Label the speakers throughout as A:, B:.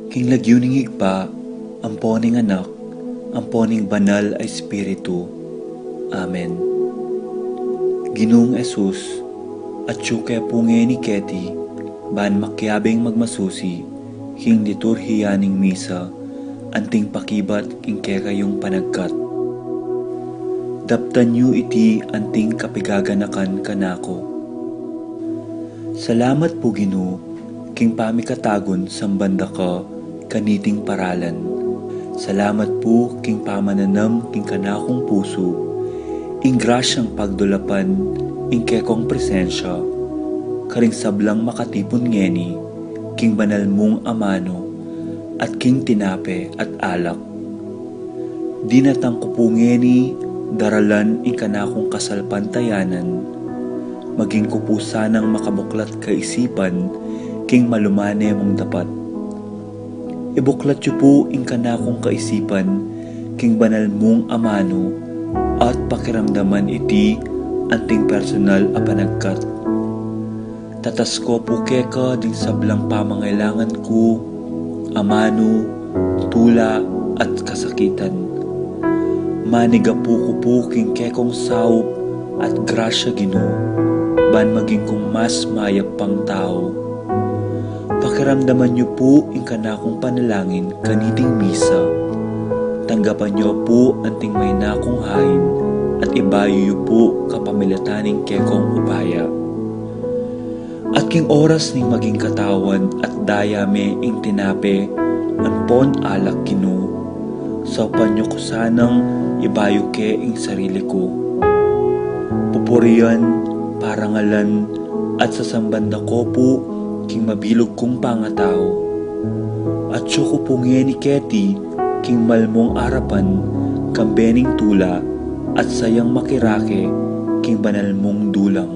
A: King lagyuning higpa, amponing anak, amponing banal ay Espiritu. Amen. Ginoong Esus, at kaya punge ni Keti, ban makyabing magmasusi, king liturhiyaning misa, anting pakibat king kayong panagkat. Daptan yu iti anting kapigaganakan kanako. Salamat po Ginoo, king pamikatagon sambanda ka, kaniting paralan. Salamat po king pamananam king kanakong puso, ing grasyang pagdulapan, ing kekong presensya, karing sablang makatipon ngeni, king banal mong amano, at king tinape at alak. Dinatang ko po ngeni, daralan ing kanakong kasalpantayanan, maging ko po sanang makabuklat kaisipan, king malumane mong dapat. Ibuklat yu po ing kanakong kaisipan, king banal mong amano, at pakiramdaman iti anting personal a panagkat. Tatas ko po keka ding sablang pamangailangan ko, amano, tula at kasakitan. Maniga po ko po king kekong saup at grasya Ginoo, ban maging kong mas mayap pang tao. Pakiramdaman niyo po ing kanakong panalangin kaniting misa. Tanggapan niyo po anting may nakong hain at ibayo niyo po kapamilataning kekong upaya. At king oras ning maging katawan at dayame ing tinape, anpon alak Ginoo. Saupan niyo ko sanang ibayo ke ing sarili ko. Pupurian, parangalan, at sasambanda ko po king mabilog kong pangatao. At siyo ko pungi ni Keti, king malmong arapan, kambening tula, at sayang makirake, king banal mong dulang.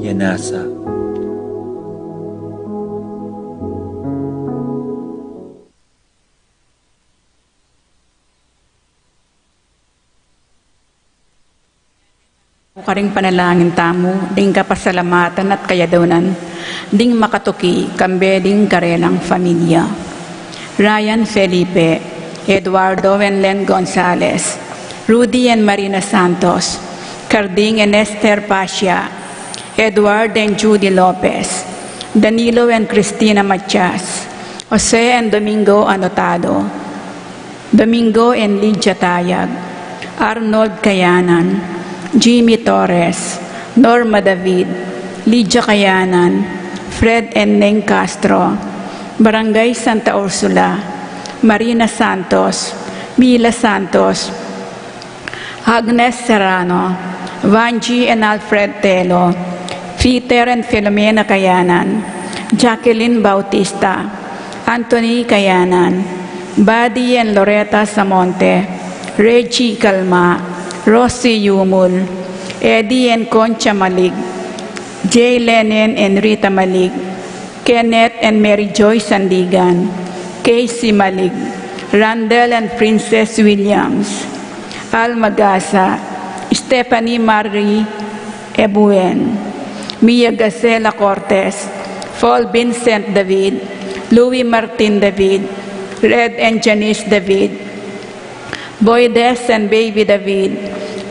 A: Yanasa.
B: Karing panalangin tamo, ding kapasalamatan at kayadonan, ding makatuki, kambe ding karelang familia. Ryan Felipe, Eduardo and Len Gonzalez, Rudy and Marina Santos, Carding and Esther Pasha, Edward and Judy Lopez, Danilo and Cristina Matias, Jose and Domingo Anotado, Domingo and Lydia Tayag, Arnold Kayanan, Jimmy Torres, Norma David, Lydia Kayanan, Fred and Neng Castro, Barangay Santa Ursula, Marina Santos, Mila Santos, Agnes Serrano, Vanji and Alfred Telo, Peter and Filomena Kayanan, Jacqueline Bautista, Anthony Kayanan, Buddy and Loretta Samonte, Reggie Calma, Rosie Yumul, Eddie and Concha Malig, Jay Lenin and Rita Malig, Kenneth and Mary Joy Sandigan, Casey Malig, Randall and Princess Williams, Al Magasa, Stephanie Marie Ebuen, Mia Gacela Cortez, Paul Vincent David, Louis Martin David, Red and Janice David, Boydes and Baby David,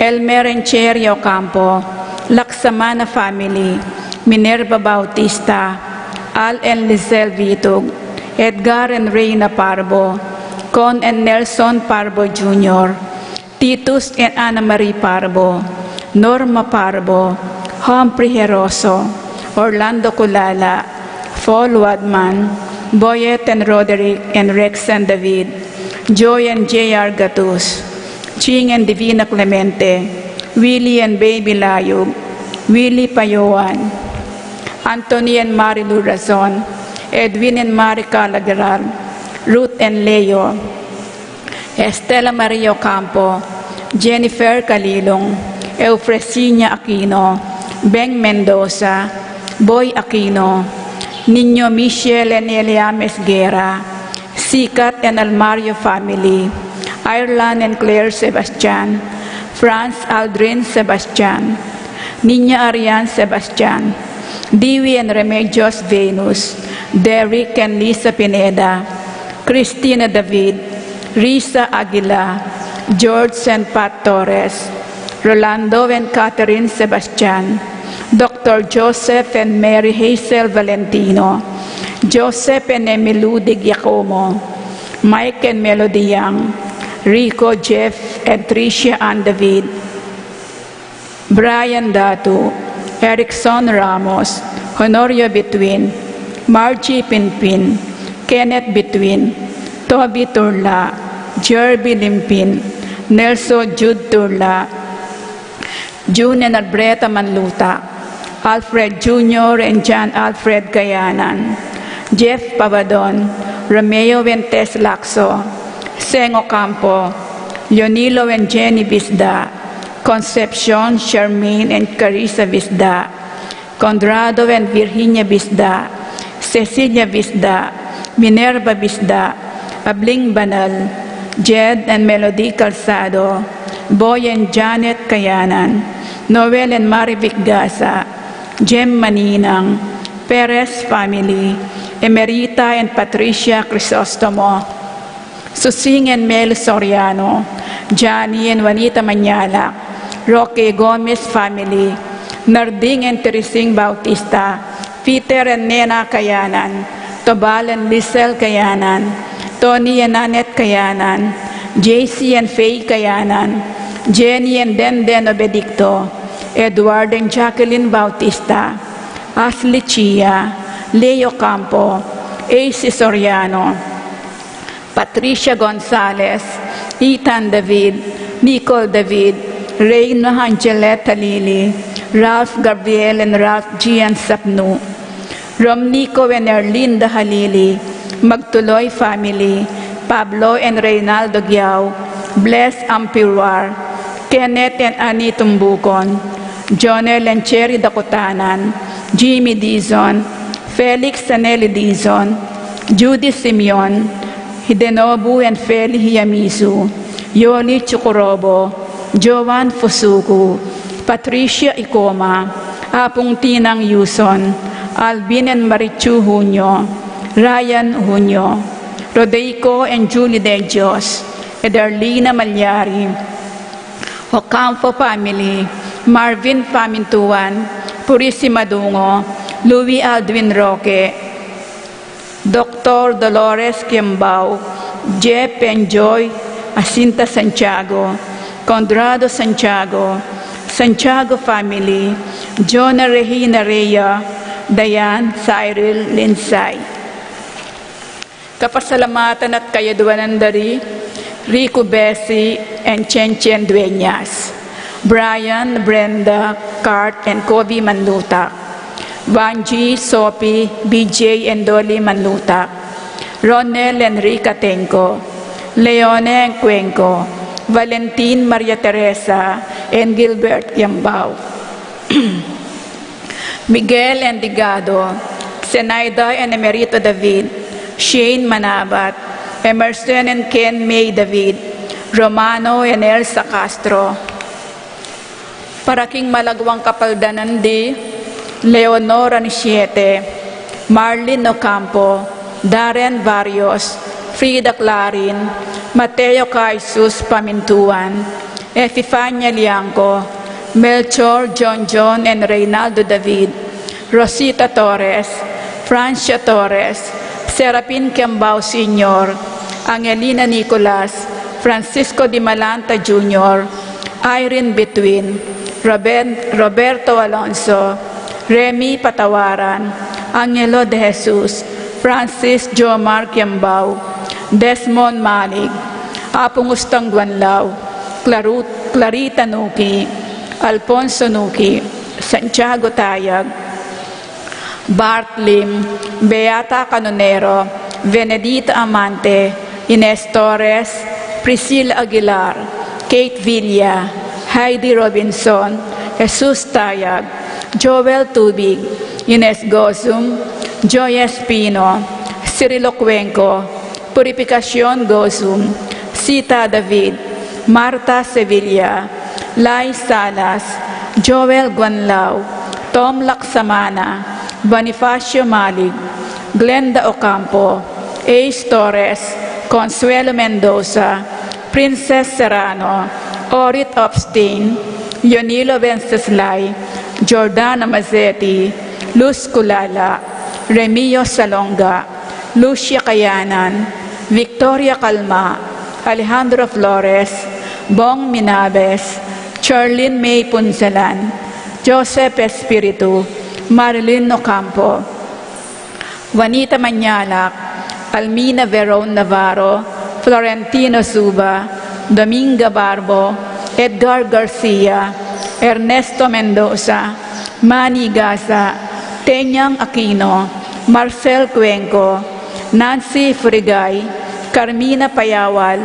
B: Elmer and Cherry Ocampo, Laksamana family, Minerva Bautista, Al and Lizelle Vitug, Edgar and Reina Parbo, Con and Nelson Parbo Jr., Titus and Ana Marie Parbo, Norma Parbo, Humphrey Heroso, Orlando Culala, Paul Wadman, Boyet and Roderick and Rex and David, Joy and J.R. Gatus, Ching and Divina Clemente, Willie and Baby Layub, Willie Payoan, Anthony and Marilu Razon, Edwin and Marica Lagaral, Ruth and Leo, Estela Maria Ocampo, Jennifer Calilong, Eufresina Aquino, Ben Mendoza, Boy Aquino, Niño Michelle and Eliames Guerra, Sikat and Almario family, Ireland and Claire Sebastian, France Aldrin Sebastian, Niña Ariane Sebastian, Dewey and Remedios Venus, Derek and Lisa Pineda, Cristina David, Risa Aguila, George and Pat Torres, Rolando and Catherine Sebastian, Dr. Joseph and Mary Hazel Valentino, Joseph and Emilu de Giacomo, Mike and Melody Young, Rico, Jeff, and Tricia Ann David, Brian Datu, Erickson Ramos, Honorio Between, Margie Pinpin, Kenneth Between, Toby Turla, Jerby Limpin, Nelson Jude Turla, June and Alberta Manluta, Alfred Jr. and John Alfred Gayanan, Jeff Pavadon, Romeo and Tess Lacso, Seng Ocampo, Leonilo and Jenny Visda, Concepcion, Charmaine and Carissa Visda, Conrado and Virginia Visda, Cecilia Visda, Minerva Visda, Abling Banal, Jed and Melody Calzado, Boy and Janet Kayanan, Noel and Marivic Gaza, Jem Maninang, Perez family, Emerita and Patricia Crisostomo, Susing and Mel Soriano, Johnny and Juanita Manyala, Roque Gomez family, Narding and Teresing Bautista, Peter and Nena Kayanan, Tobal and Lizelle Kayanan, Tony and Annette Kayanan, JC and Faye Kayanan, Jenny and Denden Obedicto, Edward and Jacqueline Bautista, Ashley Chia, Leo Campo, AC Soriano, Patricia Gonzalez, Ethan David, Nicole David, Reyna Angeletta Lili, Ralph Gabriel and Ralph Gian Sapnu, Romnico and Erlinda Halili, Magtuloy family, Pablo and Reynaldo Giao, Bless Ampiruar, Kenneth and Annie Tumbucon, Jonel and Cherry Dakutanan, Jimmy Dizon, Felix Sanelli Dizon, Judy Simeon, Hidenobu and Feli Hiyamisu, Yoli Chukurobo, Joan Fusuku, Patricia Icoma, Apong Tinang Yuson, Alvin and Marichu Junio, Ryan Junio, Rodeico and Julie De Dios, Edarlina Malyari, Ocampo family, Marvin Pamintuan, Purissima Dungo, Louis Aldwin Roque, Dr. Dolores Kiambao, Jeff and Joy Asinta Santiago, Condrado Santiago, Santiago family, Jonah Regina Rhea, Diane Cyril Linsay. Kapasalamatan at kayaduanan dari, Rico Bessie and Chen Dueñas, Brian, Brenda, Cart and Kobe Manlutak, Vanji, Sophie, BJ and Dolly Manlutak, Ronel and Rica Tenco, Leone and Cuenco, Valentin Maria Teresa and Gilbert Kiambao, Miguel and Digado, Zenaida and Emerito David, Shane Manabat, Emerson and Ken May David, Romano and Elsa Castro, Paraking Malagwang Kapaldanan di Leonora Nisiete, Marlene Ocampo, Darren Barrios, Frida Clarin, Mateo Caisus Pamintuan, Epifania Liangco, Melchor John and Reynaldo David, Rosita Torres, Francia Torres, Serapin Kiambao Sr., Angelina Nicolas, Francisco Di Malanta Jr., Irene Between, Roberto Alonso, Remy Patawaran, Angelo De Jesus, Francis Jomar Kiambao, Desmond Malig, Apong Ustang Guanlao, Clarita Nuki, Alfonso Nuki, Santiago Tayag, Bart Lim, Beata Canonero, Benedita Amante, Ines Torres, Priscilla Aguilar, Kate Villa, Heidi Robinson, Jesus Tayag, Joel Tubig, Ines Gozum, Joy Espino, Cirilo Cuenco, Purificación Gozum, Sita David, Marta Sevilla, Lai Salas, Joel Guanlao, Tom Laksamana, Bonifacio Malig, Glenda Ocampo, Ace Torres, Consuelo Mendoza, Princess Serrano, Orit Opstein, Leonilo Venceslay, Jordana Mazzetti, Luz Culala, Remio Salonga, Lucia Cayanan, Victoria Calma, Alejandro Flores, Bong Minabes, Charlene May Punzalan, Joseph Espiritu, Marilyn Ocampo, Juanita Manyalak, Almina Veron Navarro, Florentino Suba, Dominga Barbo, Edgar Garcia, Ernesto Mendoza, Manny Gaza, Tenyang Aquino, Marcel Cuenco, Nancy Furigay, Carmina Payawal,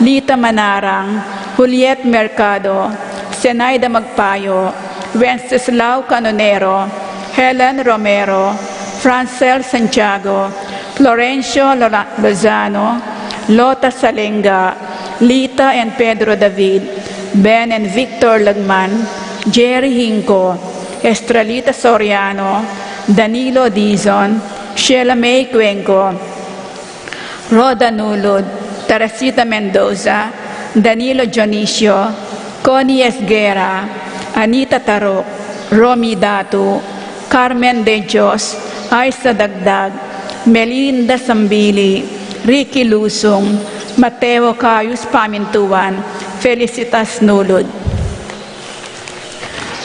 B: Lita Manarang, Juliet Mercado, Zenaida Magpayo, Wenceslao Canonero, Helen Romero, Francel Santiago, Florencio Lozano, Lota Salenga, Lita and Pedro David, Ben and Victor Lagman, Jerry Hinco, Estrelita Soriano, Danilo Dizon, Sheila May Cuenco, Roda Nulud, Teresita Mendoza, Danilo Dionisio, Connie Esguera, Anita Tarok, Romy Datu, Carmen De Dios, Aisa Dagdag, Melinda Sambili, Ricky Lusong, Mateo Cayus Pamintuan, Felicitas Nulud.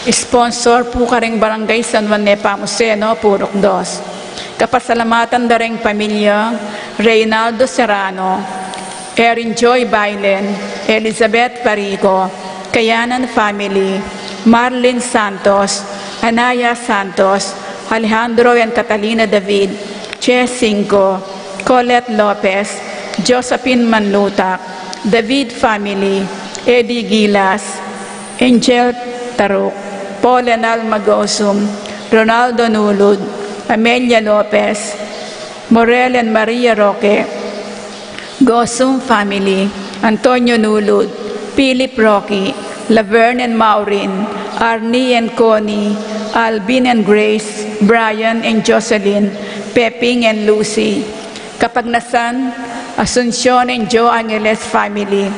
B: Sponsor po karing Barangay San Juan Nepomuceno, Purok 2. Kapasalamatan da ring pamilya Reynaldo Serrano, Erin Joy Bailen, Elizabeth Parico, Kayanan Family, Marlene Santos, Anaya Santos, Alejandro and Catalina David, Che Cinco, Colette Lopez, Josephine Manlutak, David Family, Eddie Gilas, Angel Taruk, Paul Enal Magosum, Ronaldo Nulud, Amelia Lopez, Morel and Maria Roque, Gosum Family, Antonio Nulud, Philip Rocky, Laverne and Maureen, Arnie and Connie, Alvin and Grace, Brian and Jocelyn, Peping and Lucy, Kapagnasan, Asuncion and Joe Angeles Family,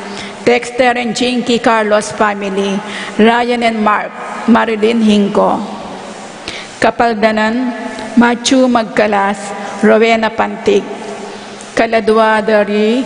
B: Dexter and Jinky Carlos Family, Ryan and Mark, Marilyn Hinco. Kapaldanan, Machu Magkalas, Rowena Pantig, Kaladwadari,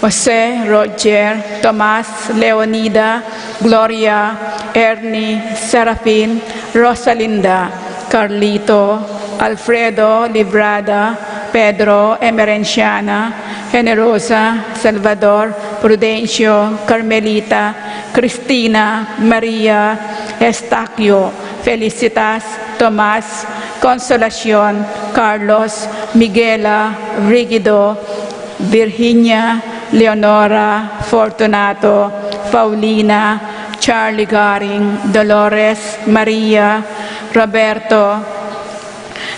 B: Jose, Roger, Tomas, Leonida, Gloria, Ernie, Serafin, Rosalinda, Carlito, Alfredo, Librada, Pedro, Emerenciana, Generosa, Salvador, Prudencio, Carmelita, Cristina, Maria, Estaquio, Felicitas, Tomas, Consolacion, Carlos, Miguela, Rigido, Virginia, Leonora, Fortunato, Paulina, Charlie Garing, Dolores, Maria, Roberto,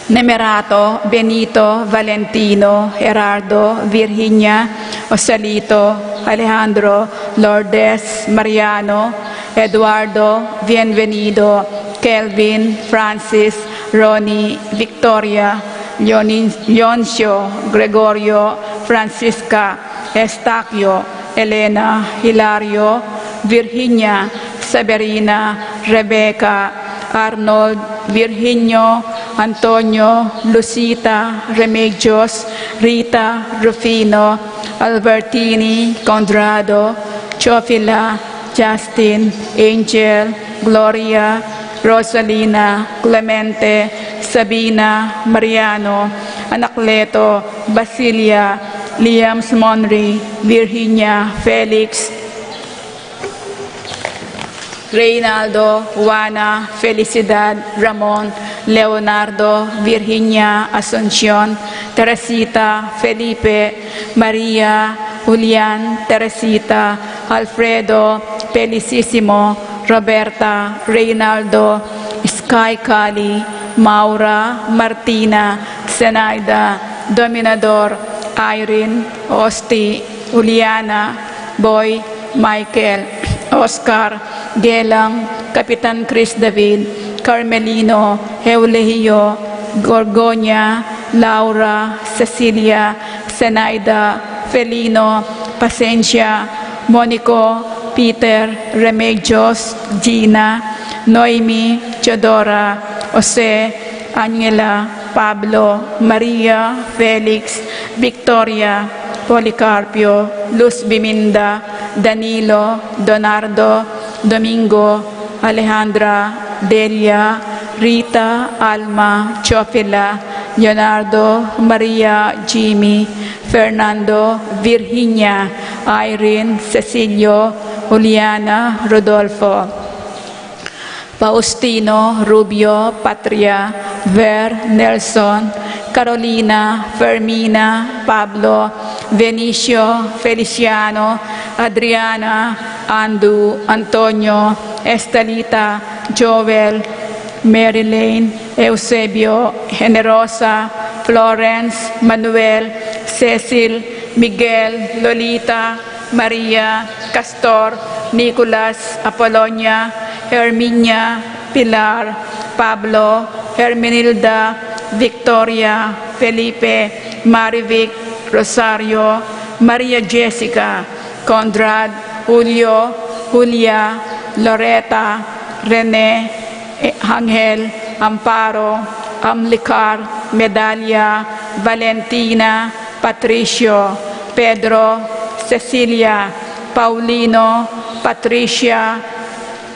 B: Nemerato, Benito, Valentino, Gerardo, Virginia, Osalito, Alejandro, Lourdes, Mariano, Eduardo, Bienvenido, Kelvin, Francis, Ronnie, Victoria, Leoncio, Gregorio, Francisca, Estaquio, Elena, Hilario, Virginia, Saberina, Rebecca, Arnold, Virginio, Antonio, Lucita, Remedios, Rita, Rufino, Albertini, Condrado, Chofila, Justin, Angel, Gloria, Rosalina, Clemente, Sabina, Mariano, Anacleto, Basilia, Liam Monry, Virginia, Felix, Reynaldo, Juana, Felicidad, Ramon, Leonardo, Virginia, Asuncion, Teresita, Felipe, Maria, Julian, Teresita, Alfredo, Felicissimo, Roberta, Reynaldo, Sky Kali, Maura, Martina, Zenaida, Dominador, Irene, Osti, Juliana, Boy, Michael, Oscar, Gelang, Kapitan Chris David, Carmelino, Eulehio, Gorgonia, Laura, Cecilia, Zenaida, Felino, Pasencia, Monico, Peter, Remedios, Gina, Noemi, Teodora, Jose, Angela, Pablo, Maria, Felix, Victoria, Policarpio, Luz Biminda, Danilo, Donardo, Domingo, Alejandra, Delia, Rita, Alma, Chofila, Leonardo, Maria, Jimmy, Fernando, Virginia, Irene, Cecilio, Juliana, Rodolfo, Faustino, Rubio, Patria, Ver, Nelson, Carolina, Fermina, Pablo, Venicio, Feliciano, Adriana, Andu, Antonio, Estelita, Joel, Marilyn, Eusebio, Generosa, Florence, Manuel, Cecil, Miguel, Lolita, Maria, Castor, Nicolas, Apolonia, Herminia, Pilar, Pablo, Hermenilda, Victoria, Felipe, Marivic, Rosario, Maria Jessica, Conrad, Julio, Julia, Loretta, Rene, Angel, Amparo, Amlicar, Medalia, Valentina, Patricio, Pedro, Cecilia, Paulino, Patricia,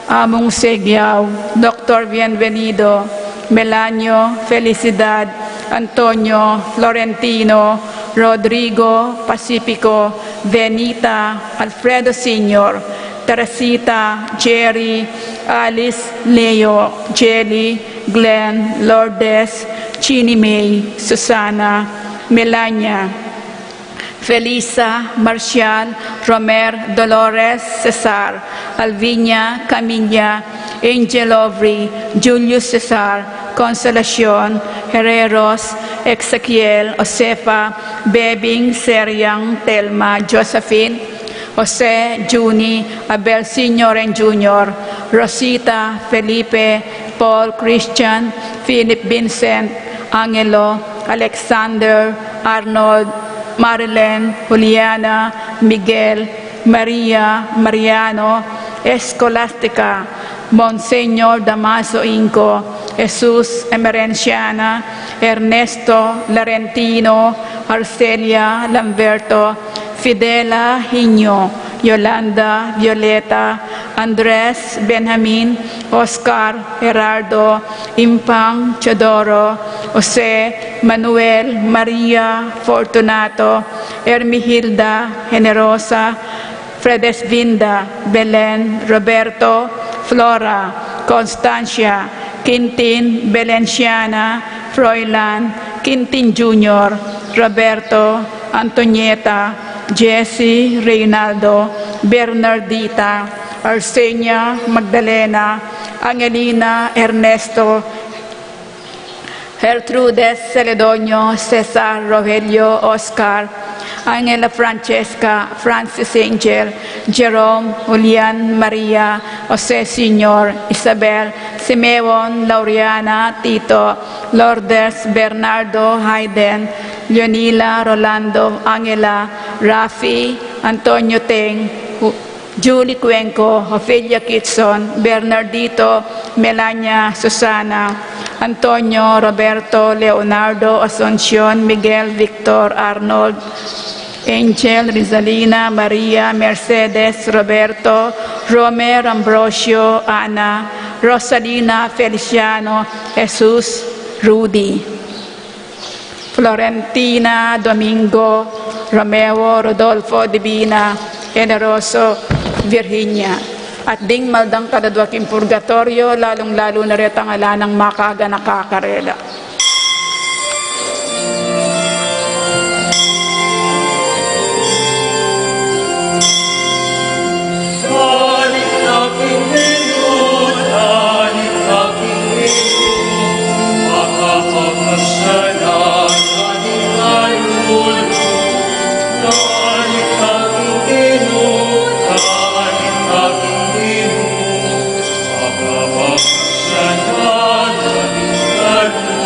B: Among Segiao, Dr. Bienvenido, Melanio, Felicidad, Antonio, Florentino, Rodrigo, Pacifico, Benita, Alfredo Sr., Teresita, Jerry, Alice, Leo, Jelly, Glenn, Lourdes, Chini May, Susana, Melania, Felisa, Marcial, Romer, Dolores, Cesar, Alvinia, Camilla, Angel Ovry, Julius Cesar, Consolacion, Herreros, Ezequiel, Josefa, Bebing, Seriang, Telma, Josephine, Jose, Juni, Abel Sr. and Jr., Rosita, Felipe, Paul, Christian, Philip, Vincent, Angelo, Alexander, Arnold, Marilyn, Juliana, Miguel, Maria, Mariano, Escolastica, Monseñor Damaso Inco, Jesus Emerenciana, Ernesto Larentino, Arcelia Lamberto, Fidela Hino, Yolanda Violeta, Andres Benjamin, Oscar Gerardo, Impang Chodoro, Jose Manuel Maria Fortunato, Hermihilda Generosa, Fredesvinda, Belen, Roberto, Flora, Constancia, Quintin, Belenciana, Froilan, Quintin Jr., Roberto, Antonieta, Jesse, Reynaldo, Bernardita, Arsenia, Magdalena, Angelina, Ernesto, Gertrudes, Celedonio, Cesar, Rogelio, Oscar, Angela Francesca, Francis Angel, Jerome, Julian, Maria, Jose Sr., Isabel, Simeon, Laureana, Tito, Lourdes, Bernardo, Hayden, Leonila, Rolando, Angela, Rafi, Antonio Teng, Julie Cuenco, Ophelia Kitson, Bernardito, Melania, Susana, Antonio, Roberto, Leonardo, Asuncion, Miguel, Victor, Arnold, Angel, Rizalina, Maria, Mercedes, Roberto, Romer, Ambrosio, Ana, Rosalina, Feliciano, Jesus, Rudy, Florentina, Domingo, Romeo, Rodolfo, Divina, Generoso, Virginia. At ding maldang kadadwaking purgatorio, lalong-lalo na rin ang ala ng makaga nakakarela.
C: Amen.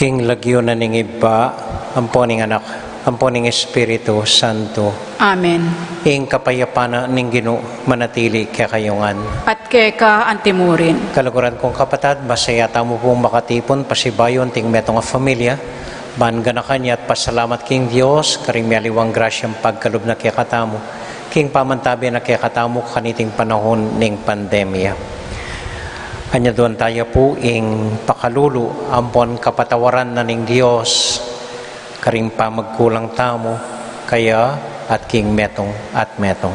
C: King lagyo na ning iba, amponing anak, amponing Espiritu Santo.
B: Amen.
C: Ing kapayapana ning Ginoo manatili kayongan.
B: At keka antimurin.
C: Kaluguran kong kapatad, masaya tamo pong makatipon, pasibayon ting metong nga familia. Banga na kanya at pasalamat king Diyos, karing mialiwang grasyang pagkalub na kikatamo. King pamantabi na kikatamo kaniting panahon ning pandemya. Anya doon tayo po ing pakalulu, ampon kapatawaran na ning Diyos, karing pa magkulang tamo, kaya at king metong at metong.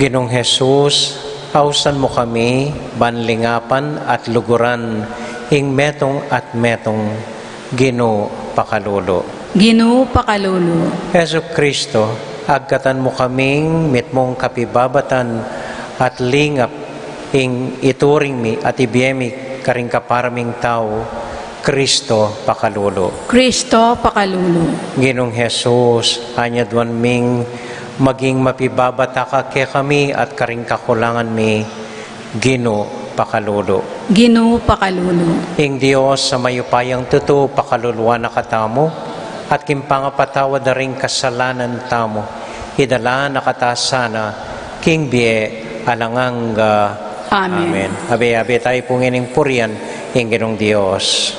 C: Ginong Jesus, ausan mo kami, banlingapan at luguran, ing metong at metong, Ginoo pakalulu.
B: Ginoo pakalulu.
C: Heso Kristo, agkatan mo kaming mitmong kapibabatan at lingap, ing ituring mi at ibiyemi karing kaparaming tao, Kristo pakalulu.
B: Kristo pakalulu.
C: Ginong Jesus, anyadwan ming maging mapibabata ka kay kami at karing kakulangan mi, Ginoo pakalulu.
B: Ginoo pakalulu.
C: Ing Diyos sa mayupayang totoo pakaluluwa na katamo at kimpangapatawa da ring kasalanan tamo. Idala na katasana king bie alangang
B: Amen.
C: Abe tayo pong ining purian ing Ginong Diyos.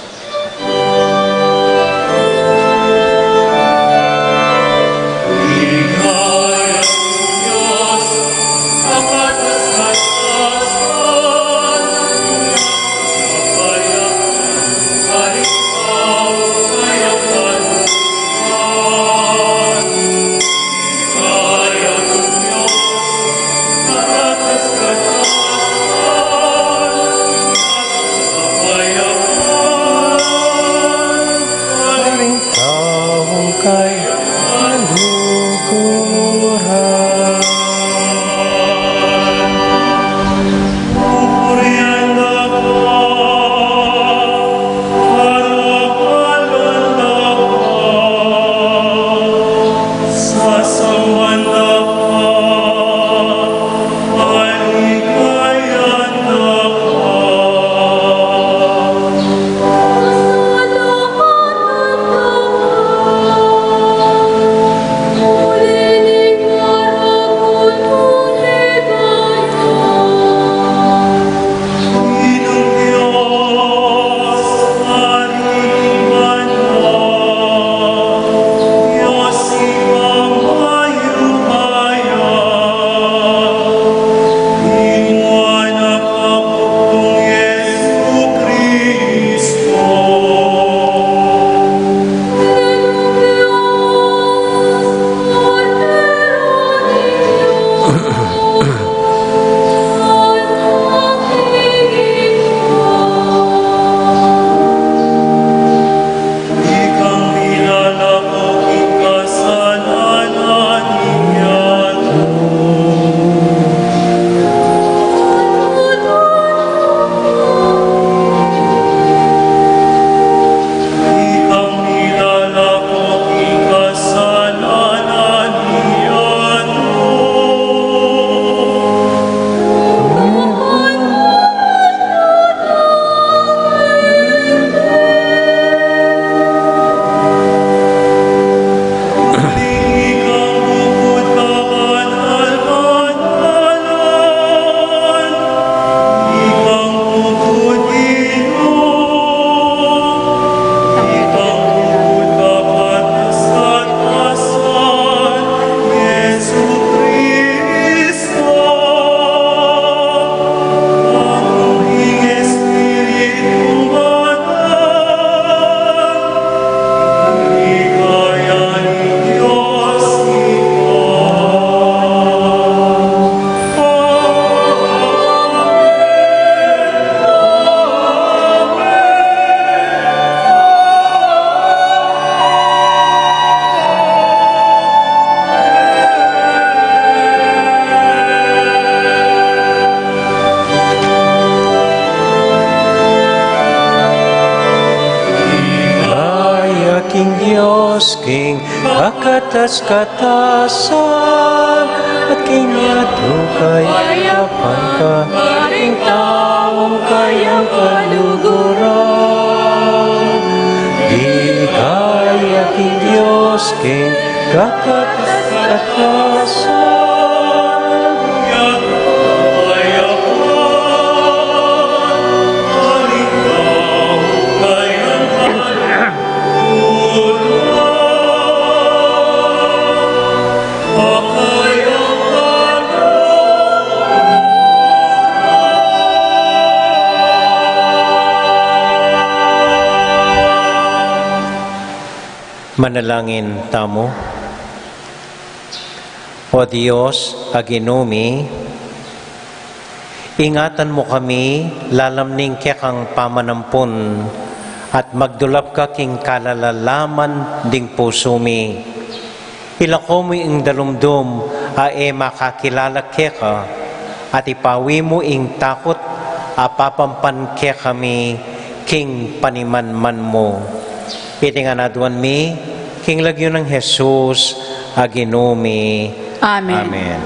C: Diyos, King kakatas-katasan, at King yato kayapan ka, maring taong kayang kaluguran. Di kaya, King Diyos, King kakatas-katasan, manalangin tamo. O Diyos, aginumi, ingatan mo kami, lalamning kekang pamanampun, at magdulap ka king kalalalaman ding puso mi. Ilako mo ing dalumdum, ae makakilala keka, at ipawi mo ing takot, apapampan ke kami, king panimanman mo. Itinganaduan mi, king lagyo ng Jesus, aginumi.
B: Amen.
C: Amen.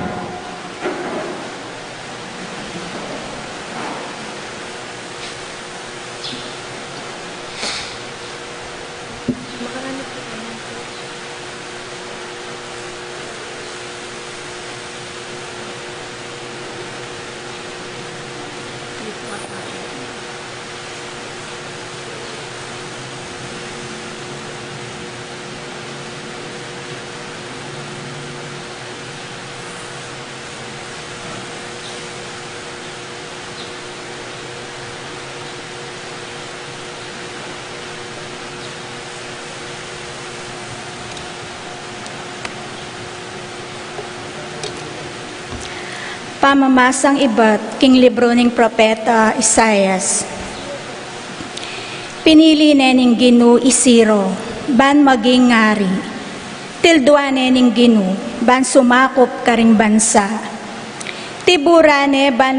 D: Pamamasang iba't king libro ng propeta Isaias. Pinili nening Ginu isiro, ban maging ngari. Tildua nening Ginu, ban sumakop karing bansa. Tiburane ban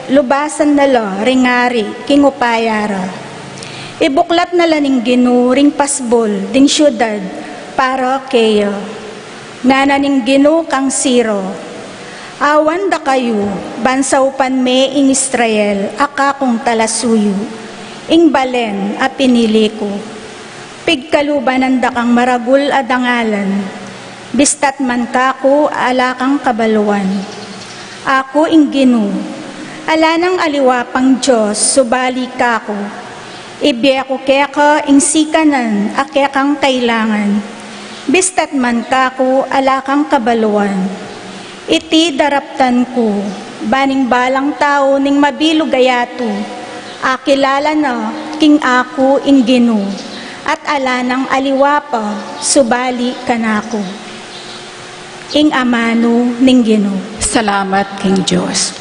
D: lubasan nalo ringari king upayara. Ibuklat nala ning Ginu ring pasbol ding syudad para kayo. Ngana ning Ginu kang siro. Awan da kayo, bansaupan me ing Israel, akakong talasuyo, ing balen a pinili ko. Pigkalubanan da kang maragul adangalan, bistat man kako alakang kabaluan. Ako ing Ginu, ala ng aliwapang Diyos, subali kako. Ibiya ko keka ing sikanan, akekang kailangan, bistat man kako alakang kabaluan. Iti daraptan ko, baning balang tao ning mabilog gayato, akilala na king ako ing Ginu, at ala ng aliwapa, subali kanako. Ing amano ning Ginu.
B: Salamat, King Diyos.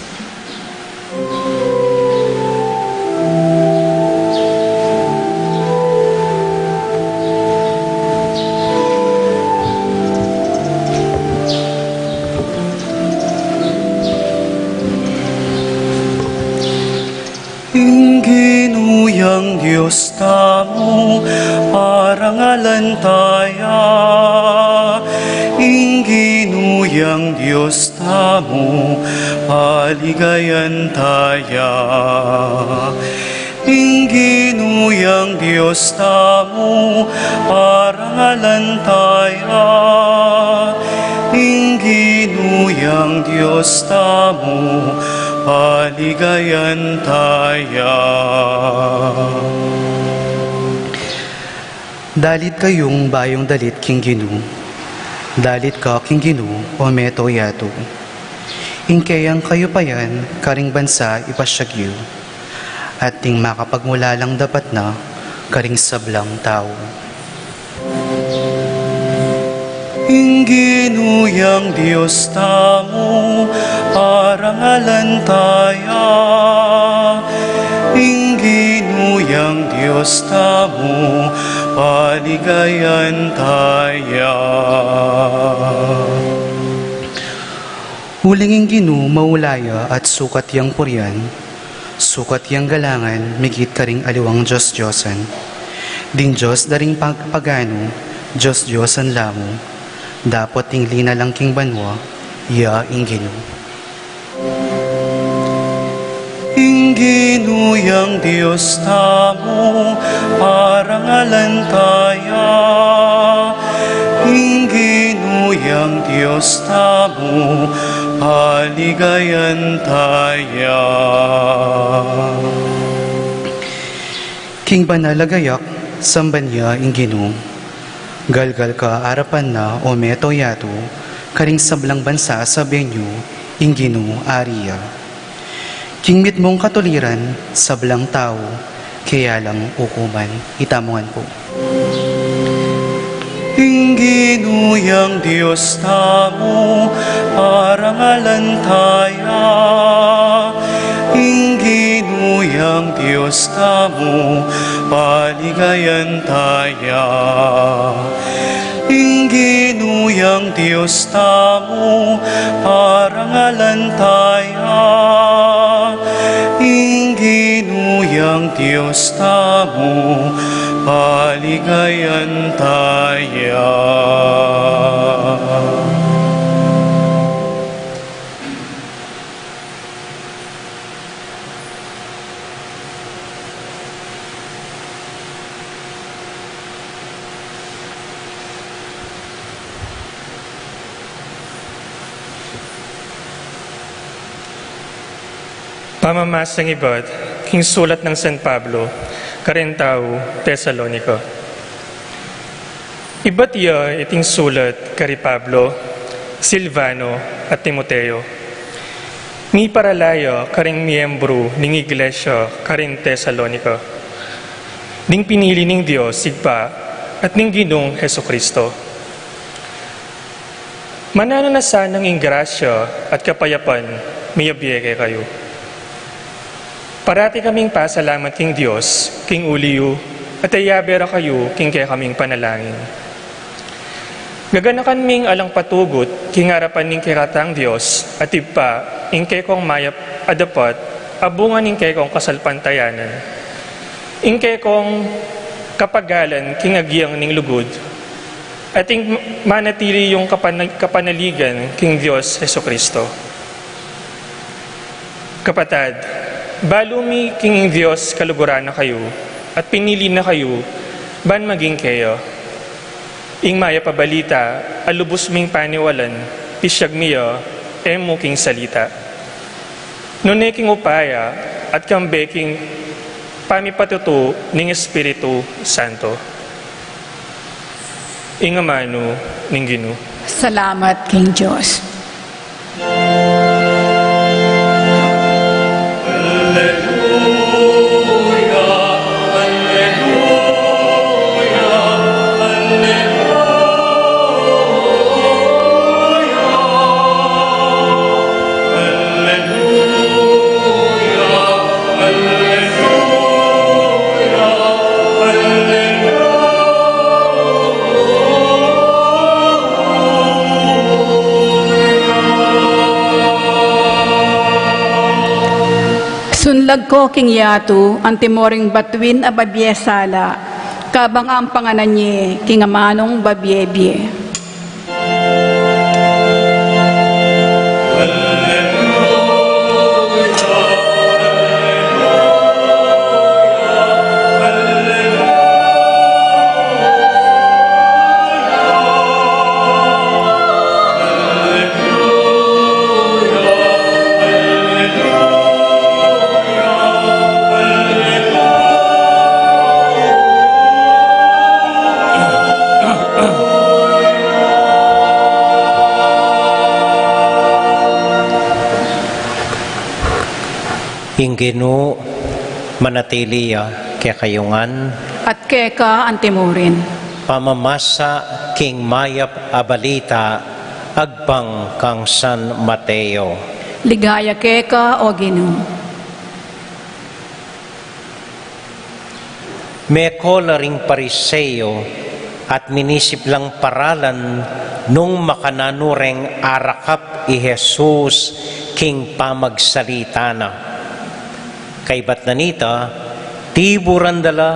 A: Ginuyang Diyos tamo, parangalan taya. Ginuyang Diyos tamo, paligayan taya. Ginuyang Diyos tamo, parangalan taya. Ginuyang Diyos tamo, paligayan taya.
E: Dalit kayong bayong dalit king Ginu, dalit ka king Ginu o meto yato. Ingkayang kayo pa yan, karing bansa ipasyagyo, at ting makapagmula lang dapat na, karing sablang tao.
A: Ginuyang Diyos tamo, parangalan taya. Ginuyang Diyos tamo, paligayan taya.
E: Huling Ginu maulaya at sukat yang puryan, sukat yang galangan, migit karing aliwang Diyos-Diyosan. Ding Diyos daring pagpagano, Diyos ang lamo, dapat tinglina lang king banwa, ya ingginu. Ingginuyang Diyos tamo, parangalan taya. Ingginuyang Diyos tamo, paligayan taya. King banalagayak, sambanya ingginu. Galgal ka arapan na o meto yato, karing sablang bansa sa benyo, ingginu aria. Kingmit mong katuliran, sablang tao, kaya lang ukuman, itamungan po. Ingginuyang Diyos tamo, parangalan taya. Ingginuyang Diyos tamo, paligayan taya. Ingginuyang Diyos tamo, parangalan taya. Ingginuyang Diyos tamo, paligayan taya.
F: Pamamasang ibad, king sulat ng San Pablo, Karentao, Tesalonico. Iba't iya iting sulat kari Pablo, Silvano at Timoteo. Mi paralayo karing miyembro ning iglesia karing Tesalonico. Ning pinili ning Diyos sigpa at ning Ginong Heso Kristo. Manananasan ng ingrasya at kapayapan miyabiyeke kayo. Parati kaming pasalamat king Diyos, king uliyo, at ayabera kayo king kaya kaming panalangin. Gaganakan ming alang patugot, king harapan ning kiratang Diyos, at ipa, ing kay kong mayap adapat, abungan ing kay kong kasalpantayanan. Ing kay kong kapagalan, king agiyang ning lugod, at ing manatili yung kapanaligan, king Diyos Heso Kristo. Kapatad, balumi king Diyos kaluguran na kayo, at pinili na kayo, ban maging kayo. Ing maya pabalita, alubos ming paniwalan, pisyag miyo, emo king salita. Nune king upaya, at kambe king pamipatuto ning Espiritu Santo. Ing amano ning Ginoo.
B: Salamat, King Diyos. Sunlag ko king yato, ang timoring batuin a babyesala, kabang ang pangananye, king amanong babyebye.
C: Ing Ginoo, manatiliya kaya kayungan,
B: At keka ang timurin.
C: pamamasa king mayap abalita, agpang kang San Mateo.
B: Ligaya keka o Ginoo.
C: Mekola ring pariseyo at minisip lang paralan nung makananureng arakap i Jesus king pamagsalita na. Kay bat nanita, tiburandala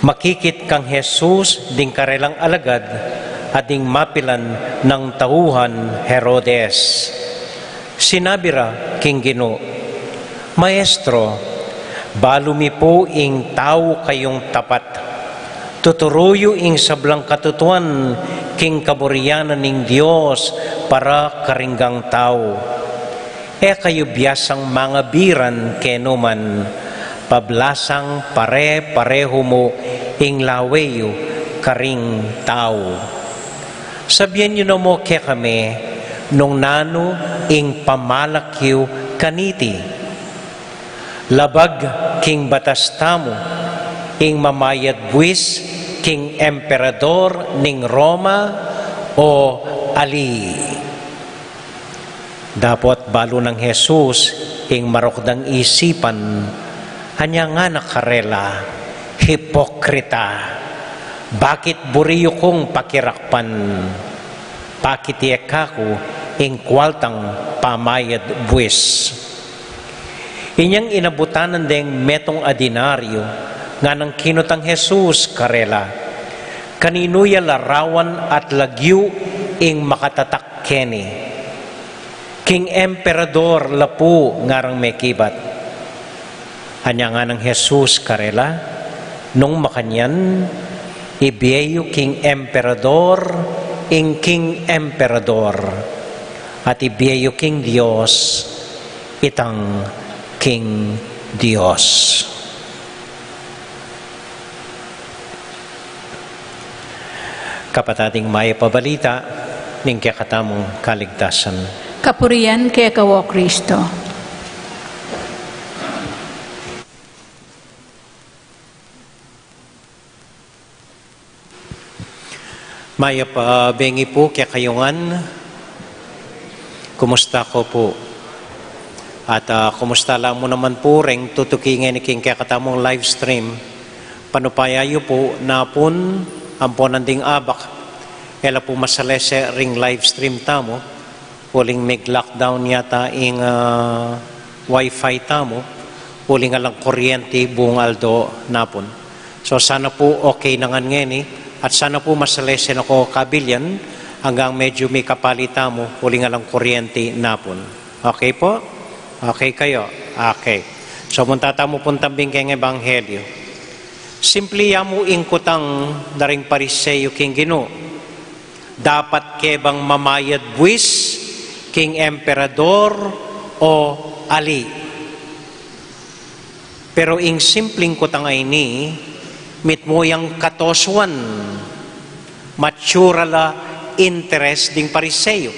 C: Makikit kang Jesus ding karelang alagad at ding mapilan ng tauhan Herodes. Sinabi ra king Ginoo, Maestro, balumi po ing tao kayong tapat. Tuturuyo ing sablang katutuan king kaburiyanan ning Dios para karinggang tao. Kayo biyasang mga biran kenuman, pablasang pare-pareho mo ing laweyo karing tao. Sabihan nyo na mo kaya kami, nung nano ing pamalakyo kaniti. Labag king batas tamo, ing mamayad buwis king emperador ning Roma o ali. Dapat balo ng Jesus ing marokdang isipan, hanya nga nakarela, hipokrita. Bakit buriyo kong pakirakpan? Pakitiyak ako ing kwaltang pamayad buwis. Inyang inabutanan deng metong adinaryo nga nang kinutang Jesus karela. Kaninuya larawan at lagyu ing makatatak keni. King Emperador lapu ngarang may kibat. Hanya nga ng Jesus karela, nung makanyan, ibiyeyo King Emperador ing King Emperador at ibiyeyo King Dios itang King Dios. Kapatating maya pabalita ning kakatamong kaligtasan.
B: Kapurian kay kawo Kristo.
C: Maya pa bengi po kaya kayungan. Kumusta ko po? At kumusta lang mo naman po ring tutukingin ni king kaya katamong live stream. Panupayayo po na pun ampon nanding abak. Kaya po masalese ring live stream tamo. Huling may lockdown yata ing wifi tamo. Huling alang kuryente buong aldo napon. So sana po okay nangan ngeni. At sana po masalesen ako kabilyan hanggang medyo may kapalita mo, huling alang kuryente napon. Okay po? Okay kayo? Okay. So muntata mo puntambing keng ebanghelyo. Simpli yamu ingkutang daring pariseyo king Ginoo. Dapat kebang mamayad buwis king emperador o ali. Pero ing simpleng kutang ay ni, mit mo yung katoswan, maturala interest ding pariseyo.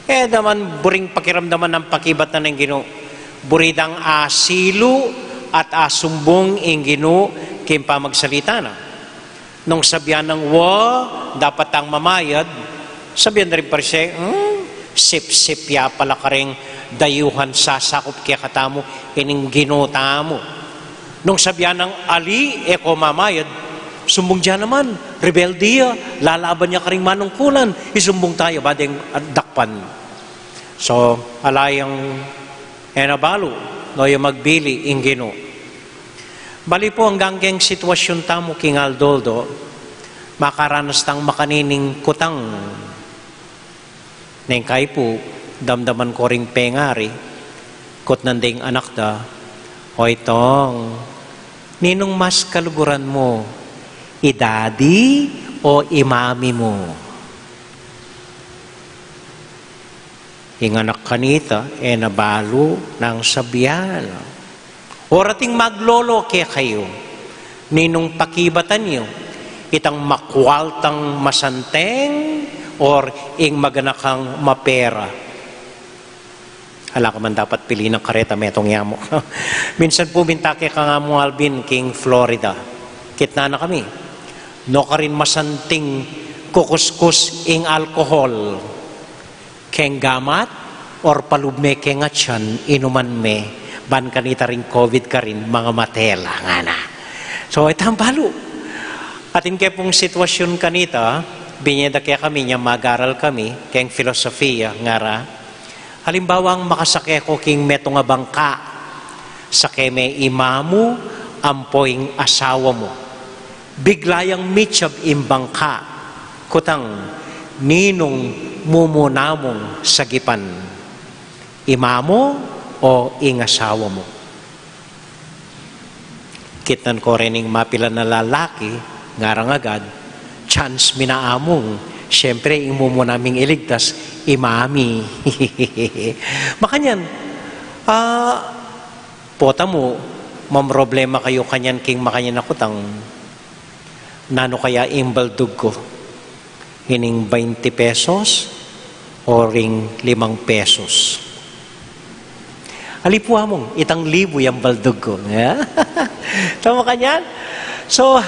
C: Daman buring pakiramdaman ng pakibat na ng Ginoo. Buridang asilo at asumbong ing Ginoo kimpa magsalita na. Nung sabihan ng dapat ang mamayad, sabihan na rin pariseyo, sip-sip ya pala ka rin dayuhan sasakop kaya katamo ining Ginoo tamo. Nung sabihan ng ali, eko mamayad, sumbong dyan naman, rebeldiya, lalaban niya karing manungkulan, isumbong tayo, badeng dakpan. So, alayang enabalo, no yung magbili ing Ginoo. Bali po hanggang keng sitwasyon tamo king Aldoldo, makaranas tang makanining kutang. Neng kay po, damdaman ko ring pengari, kot nanding anak da, o itong, ninong mas kaluguran mo, idadi o imami mo? Inganak kanita, nabalo ng sabihan. Orating maglolo kaya kayo, ninong pakibatan nyo, itang makwaltang masanteng, or ing maganakang mapera. Hala ka man dapat pili ng kareta metong yamo. Minsan po bintake ka nga mo Alvin, king Florida. Kitna na kami. No ka rin masanting kukuskus ing alcohol. Keng gamat or palubme keng atyan inuman me. Ban kanita rin COVID ka rin mga matela nga na. So itang balo. Atin kaya pong sitwasyon kanita, binyeda kaya kami niya mag-aral kami keng filosofiya nga ra. Halimbawa ang makasake ko king meto nga bangka, sake me imamu, ampoing asawa mo. biglayang mitsyab imbangka, kutang ninong mumunamong sagipan, imamo o ingasawa mo. Kitnan ko rin yung mapila na lalaki, ngarang agad, chance minaamong, syempre imumo naming iligtas, imami. Makanyan, pota mo, mamroblema kayo kanyan king makanyan akutang, nano kaya imbaldug ko? Hining 20 pesos o ring 5 pesos? Alipuha mong, itang libo yung baldug ko. Tama kanyan? So,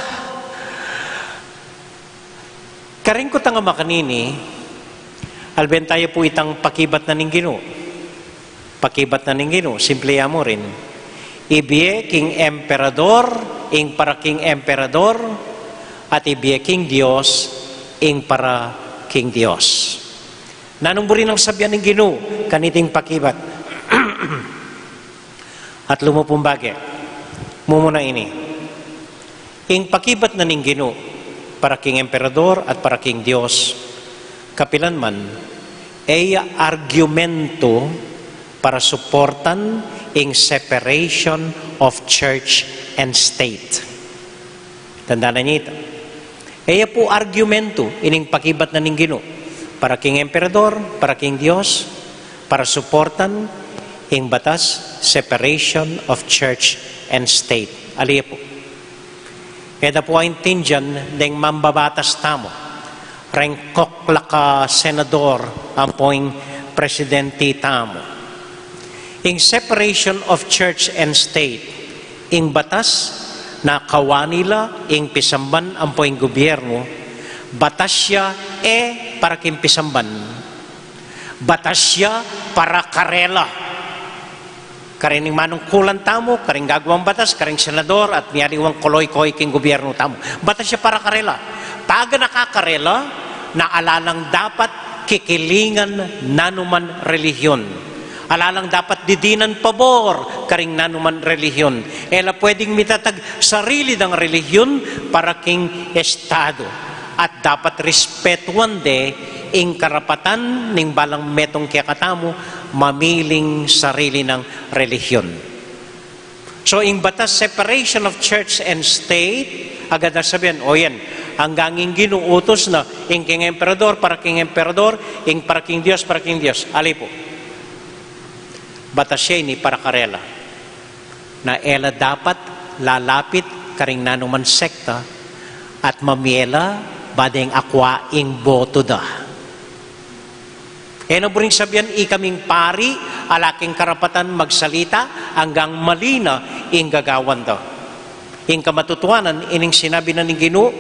C: karing ko tanga makanini, alben tayo po itang pakibat na ning Ginoo. Pakibat na ning Ginoo, simple mo rin. Ibiye king emperador, ing para king emperador, at ibiye king Dios, ing para king Dios. Nanong buri ng sabyan ng Ginoo, kaniting pakibat. At lumupong bagay. Mumuna ini. Ing pakibat na ning Ginoo, para king emperador at para king Dios, kapilan man, ay argumento para suportan ing separation of church and state. Tandaan niyo ito. Kaya po argumento ining pakibat na ning Ginoo para king emperador, para king Dios, para suportan ing batas separation of church and state. Aliya po. Kaya po ang tinjan deng mambabatas tamo. Rengkok laka senador ang poing presidente tamo. Ing separation of church and state, ing batas na kawanila ing pisamban ang poing gobyerno, batas siya para king pisamban. Batas siya para karela. Karing manong kulan tamo, karing gagawang batas, karing senador at niyariwang koloy-koy king gobyerno tamo. Batas siya para karela. Paga nakakarela, naalalang dapat kikilingan nanuman relihiyon. Alalang dapat didinan pabor karing nanuman relihiyon. Ela pwedeng mitatag sarili ng relihiyon para king estado. At dapat respetuan de ing karapatan ning balang metong kaya katamo mamiling sarili ng relihiyon. So ing batas separation of church and state, agad na sabihin, o yan, hanggang ing ginuutos na ing king emperador, para king emperador, ing para king Dios, para king Dios. Ali po. Batas siya ini para karela. Na ela dapat lalapit karing nanuman sekta at mamiela badeng akwa ing boto da. Buring sabihan, ikaming pari, alaking karapatan magsalita, hanggang malina, ing gagawan daw. Ing kamatutuanan, ining sinabi na ng Ginoo,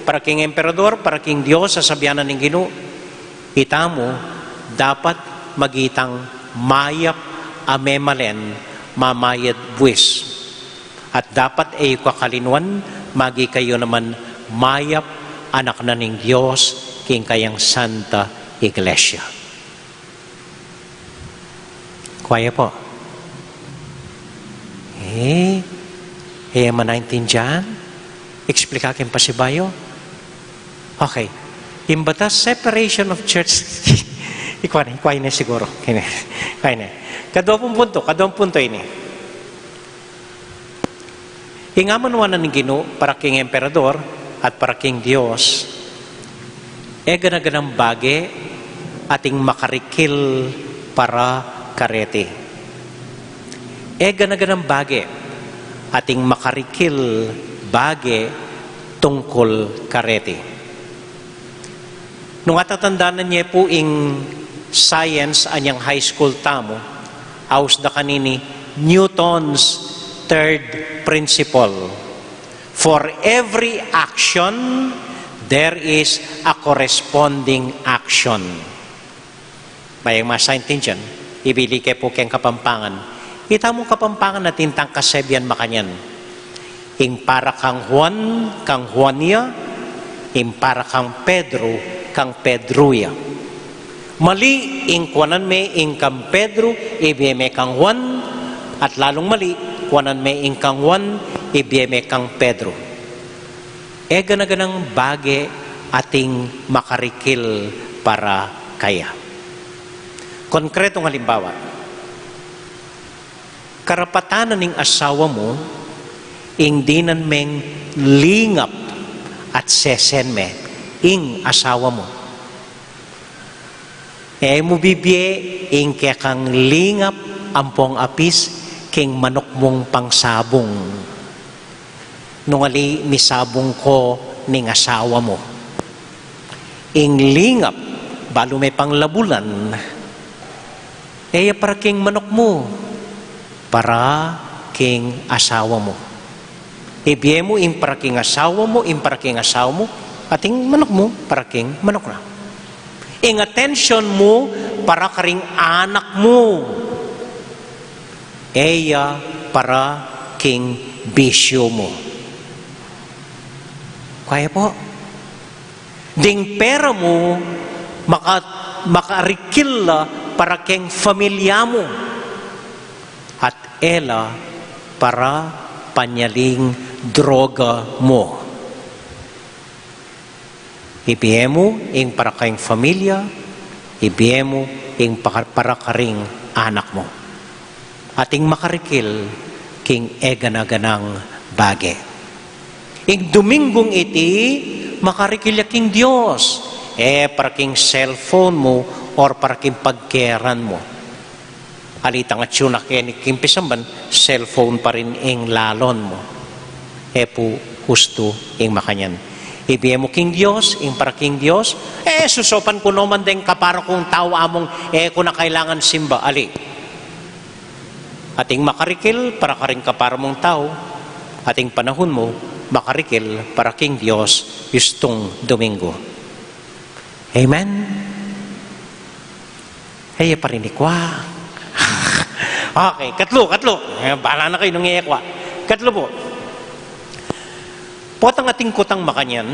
C: para king emperador, para king Dios, sasabihan na ng Ginoo, itamo, dapat magitang mayap amemalen, mamayad buwis. At dapat ay kakalinuan, magi kayo naman mayap, anak na ng Diyos, king kayang Santa Iglesia. Kuya po. Manaintindihan? Explikakin pa si Bayo? Okay. Yung batas, separation of church. Ikuha na siguro. Kuha na. Kadwapong punto ini. Ingamanuan ng Ginoo para king emperador at para king Dios, ganaganang bage ating makarikil para karete. Ganaganang bage ating makarikil bage tungkol karete. Nung atatandaan niya po ing science anyang high school tamo, aus da kanini Newton's third principle. For every action, there is a corresponding action. Bayang masaintindihan, ibili kayo po kayong kapampangan. Kita mo kapampangan na tintang kasebyan makanyan. Ing para kang Juan, kang Juania, ing para kang Pedro, kang Pedruya. Mali, ing kuanan me, ing kang Pedro, ibiyeme kang Juan, at lalong mali, kuanan me, ing kang Juan, ibiyeme kang Pedro. ganaganang bage ating makarikil para kaya. Konkretong halimbawa, karapatanan ng asawa mo, hindi nan meng lingap at sesenme ing asawa mo. Mo bibye ing kang lingap ampong apis king manok mong pangsabong. Nungali misabong ko ning asawa mo. Ing lingap balo may panglabulan. Para king manok mo, para king asawa mo. Ibiye mo ing para king asawa mo, ating manok mo, para king manok na. Ing attention mo, para karing anak mo. Para king bisyo mo. Kaya po, ding pera mo, makarikil para king familia mo. At para panyaling droga mo. Ibiye mo ing para kayong familia, ibiye mo ing para karing anak mo. Ating makarikil king eganaganang bage. Ing Dominggong iti makarikil king Diyos. Para king cellphone mo or para king pagkeran mo. Alitang at yun king pisamban, cellphone pa rin ing lalon mo. Po gusto ing makanyan. Ibiye mo king Diyos, ing para king Diyos, susopan ko naman din kapara kong tao among, kung na kailangan simba, ali. Ating makarikil para karing kapara mong tao, ating panahon mo, makarikil para king Diyos, yustong Domingo. Amen? Parinikwa. Okay, katlo. Bahala na kayo nung iekwa. Katlo po. Potang ating kutang makanyan,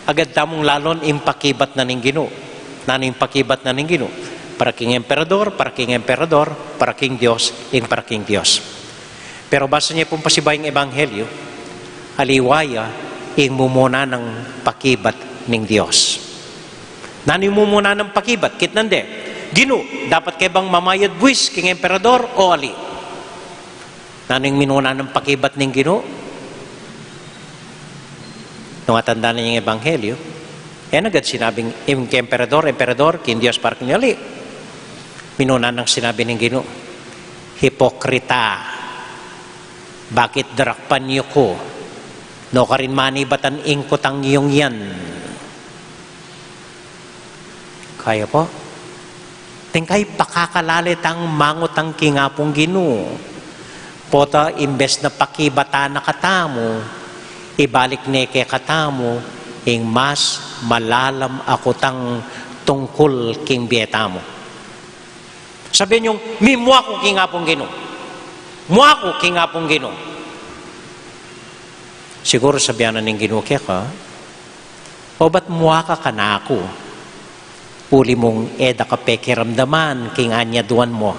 C: agad tamong lalon impakibat na ning Ginoo. Naning pakibat na ning Ginoo. Para king emperador, para king Diyos, para king Diyos. Pero basta niya pong pasibayang ebanghelyo, aliwaya, mumuna ng pakibat ning Diyos. Naning mumuna ng pakibat, kitnande, Ginoo, dapat kay bang mamayad buwis king emperador o ali? Naning minuna ng pakibat ning Ginoo, nung atanda na yung ebanghelyo, agad sinabing, emperador, king Diyos para king ali. Minuna ng sinabi ng Ginoo, hipokrita, bakit darakpan niyo ko? No karin manibatan ingkotang iyong yan. Kaya po? Tingkay pakakalalit ang mangutang kingapong Ginoo. Pota, imbes na pakibata na katamo, ibalik neke katamo, ing mas malalam ako tang tungkol king bieta mo. Sabihin yung, mimwa ko kingapong Ginoo. Mua ko kingapong Ginoo. Siguro sabihan na ng Ginoo ka, o ba't mua ka na ako? Uli mong eda ka pekiramdaman king anyaduan mo.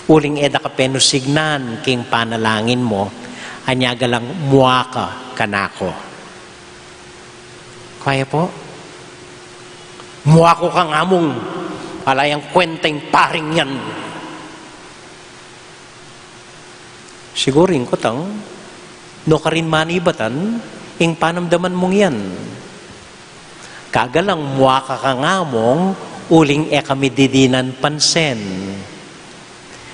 C: Uling eda ka penusignan king panalangin mo. Anyaga lang mua ka kanako. Kaya po? Mua ko kang among alayang kwenteng paring yan. Sigurin ko tang no karin manibatan ing panamdaman mong yan. Kagalang mua ka kangamong uling kami didinan pansen.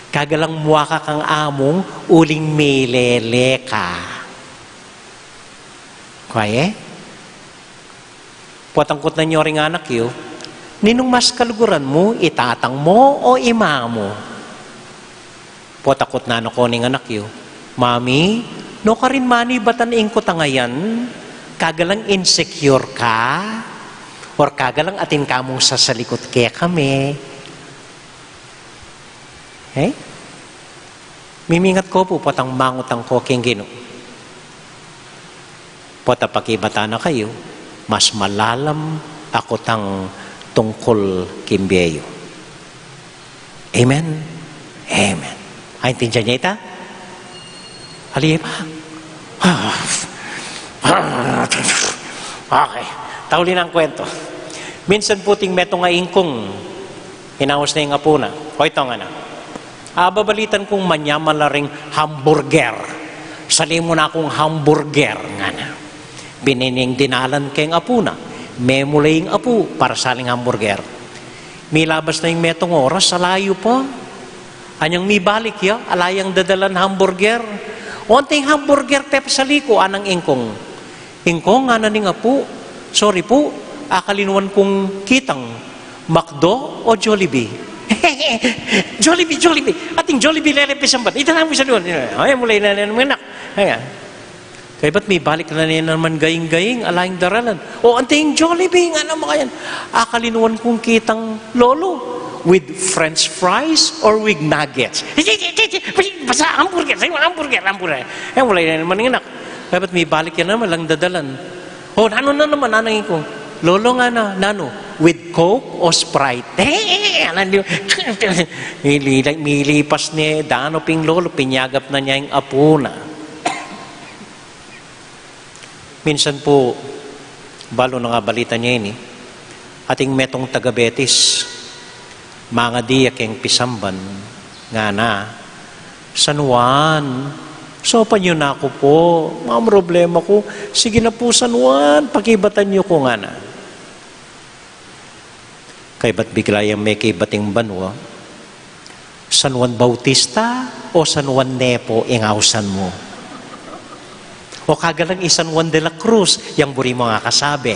C: Kagalang mua ka kang among uling melele ka. Kaya? Puatangkot na nyo ring anak yo, ninong mas kaluguran mo, itatang mo o ima mo? Puatakot na ko ning anak yo, Mami, no ka rin manibatan ing ko tangayan, kagalang insecure ka, or kagalang atin kamong sasalikot kaya kami. Mimingat ko po patang mangutang ko king Ginoo. Pota pakibata na kayo, mas malalam ako tang tungkol kimbeyo. Amen? Amen. Ay, tindihan niya ita? Haliyay pa. Okay, tauli ng kwento. Minsan po ting meto nga ingkong, hinawas na yung apo na. O ito nga na. Babalitan kong manyaman na ring hamburger. Sali mo na akong hamburger nga na. Binining dinalan kayong apo na. Memulay yung apo para saling hamburger. May labas na yung metong oras, sa layo pa. Anyang may balik ya, alayang dadalan hamburger. Onting hamburger pep sa liko, anang ingkong. Ingkong, nga na ning apo. Sorry po, akalinuan kong kitang McDo o Jollibee. Jollibee. Ating Jollibee lelepisan ba't? Itanang mo sa doon. Ay, mulay na naman anak. Kaya ba't may balik na naman gaying-gaying, alayang daralan. O, anting Jollibee, nga naman kayan. Akalinuan kong kitang lolo with French fries or with nuggets. Basta hamburger. Eh, mulay na naman anak. Kaya ba't may balik yan naman, lang dadalan. O, nano na naman, nanangin ko. Lolo nga na, nano, with Coke o Sprite? Milipas ni Dano ping lolo, pinyagap na niya yung apo na. Minsan po, balo na nga balita niya yun ating metong taga-Betis, mga diyak yung pisamban, nga na, San Juan, sopan nyo na ako po, mga problema ko, sige na po San Juan, pakibatan nyo ko nga na. Kay ba't bigla yung may kibating banwa? San Juan Bautista o San Juan Nepo ingawsan mo? O kagalang San Juan de la Cruz, yung buri mo nga kasabi.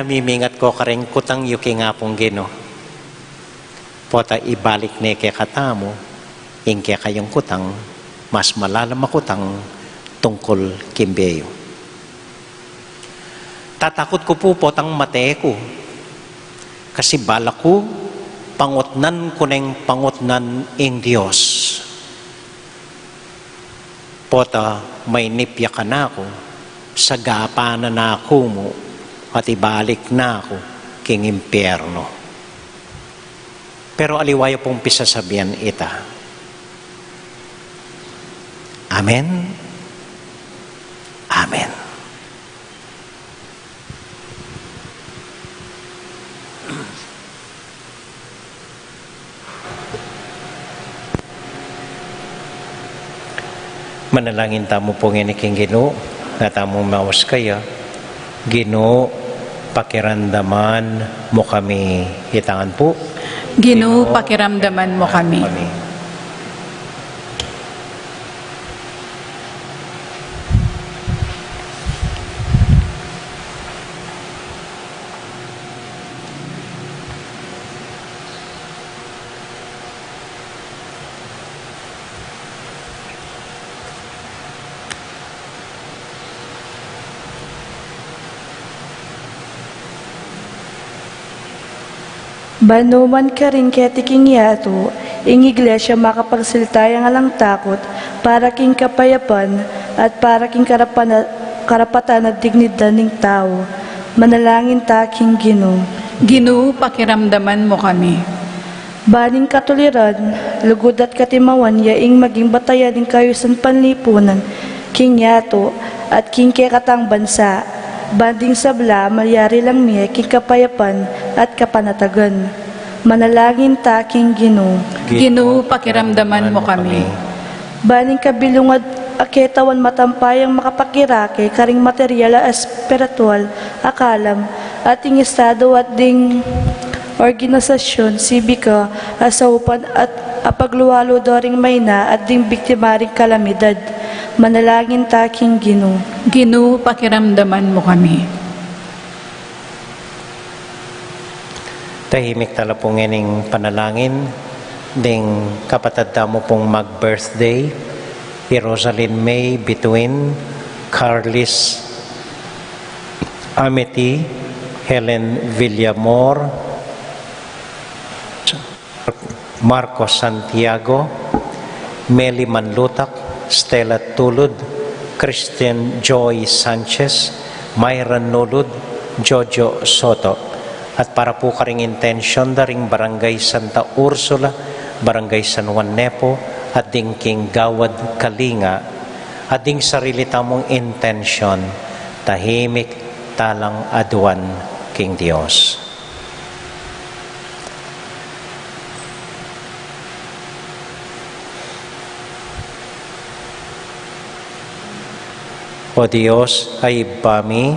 C: Mimingat ko kareng kutang yuki nga pong gino. Pota ibalik ne kay katamo, ingke kayong kutang, mas malalam makutang tungkol kimbeyo. Tatakot ko po potang mate ko. Kasi balak ko, pangutnan ko neng pangutnan ing Diyos. Pota, may nipya ka na ako, sagapa na ako mo, at ibalik na ako king impyerno. Pero aliwaya pong pisasabihan ita. Amen? Amen. Manalangin tamo po nga ni King Ginoo, nga tamo mawas kaya, Ginoo, pakiramdaman mo kami hitangan po.
B: Ginoo, pakiramdaman mo kami.
G: Banuman ka rin kaya tiking yato, ing iglesia makapagsiltaya nga lang takot, para king kapayapan at para king karapatan at dignidad ng tao. Manalangin ta king Ginoo.
B: Ginoo, pakiramdaman mo kami.
G: Baning katuliran, lugod at katimawan, yaing maging batayan ng kayusan panlipunan, king yato at king kekatang bansa. Banding sabla, malyari lang niya, king kapayapan at kapanatagan. Manalangin ta, king Ginoo.
B: Ginoo, pakiramdaman mo kami.
G: Baning kabilungad, aketawan matampayang makapakirake, karing material at espiritual, akalam, ating estado at ding organisasyon, sibika, asaupan at apagluwalo doring mayna at ding biktimaring kalamidad. Manalangin ta, king Ginoo.
B: Ginoo, pakiramdaman mo kami.
C: Tahimik tala po nganing panalangin, ding kapatid mo pong mag-birthday, Rosalind May between Carlis Amity, Helen Villamor, Marcos Santiago, Meli Manlutak, Stella Tulud, Christian Joy Sanchez, Myron Nulud, Jojo Soto. At para po karing intention daring Barangay Santa Ursula, Barangay San Juan Nepo, at ding king gawad kalinga, at ding sarili tamong intensyon, tahimik talang aduan king Dios. O Diyos ay bami,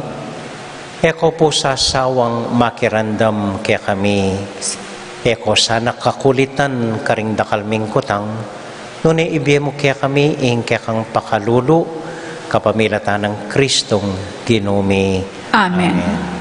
C: eko po sa sawang makirandam kaya kami, eko sana kakulitan karing dakalming kutang, nune ibiye mo kaya kami ing kaya kang pakalulu, kapamilatan ng Kristong ginumi.
B: Amen.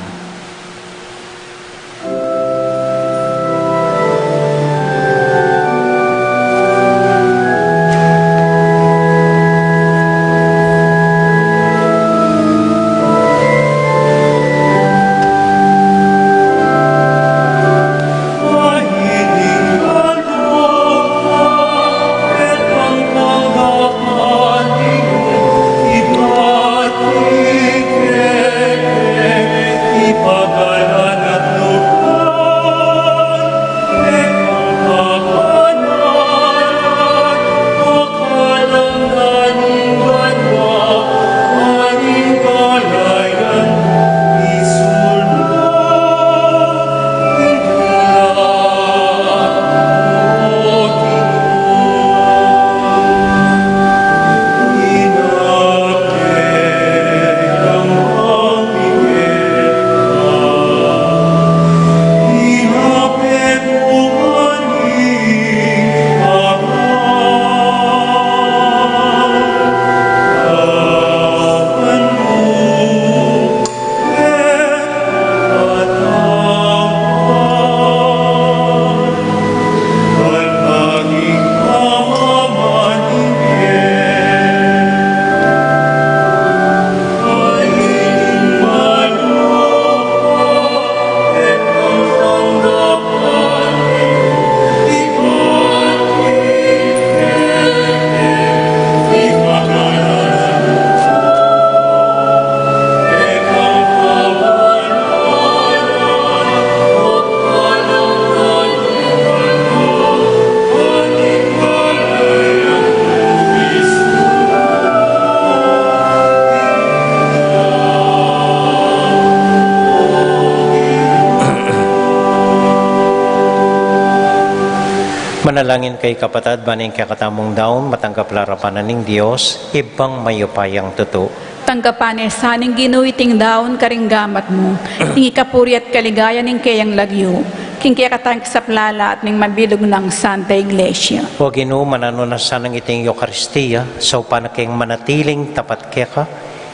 C: Manalangin kay kapatid, baning kakatamong daon, matanggap larapanan ng Diyos, ibang mayupayang tuto.
B: Tanggapan saning ginuiting daon karinggamat mo, tingi kapuri at kaligaya ning kayang lagyo, king kaya katang saplala at ning mabilog ng Santa Iglesia.
C: O Ginoo, manano na sanang iting Eucharistia, sa upan kayong manatiling tapat kaya ka,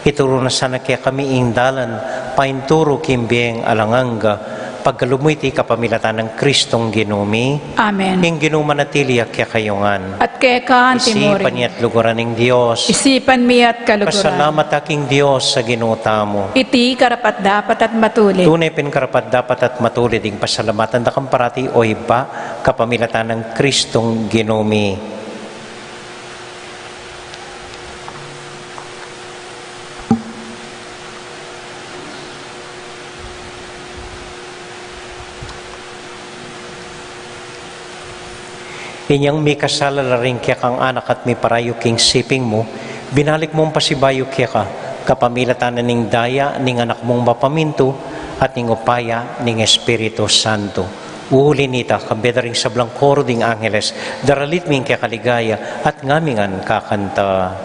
C: ituro na sana kaya kami ingdalan, painturo kimbiyeng alanganga, pagkalumuiti kapamilatan ng Kristong ginumi,
B: Amen.
C: ing ginumanatili kaya kayungan.
B: At kaya ka,
C: Isipan
B: Antimorin,
C: niya at luguran ng Diyos.
B: isipan mi at kaluguran.
C: Pasalamat aking Diyos sa ginuta mo.
B: Iti karapat dapat at matulit.
C: Tunay pinkarapat dapat at matulid ing pasalamatan da kang parati o iba kapamilatan ng Kristong ginumi. Inyang may kasala na rin kaya kang anak at may parayo king siping mo, binalik mong pasibayo kaya ka, kapamilatan na ning daya, ning anak mong mapaminto, at ning upaya, ning Espiritu Santo. Uhuli nita, kabeda ring sablang koro ding angeles, daralit ming kaya kaligaya, at ngamingan kakanta.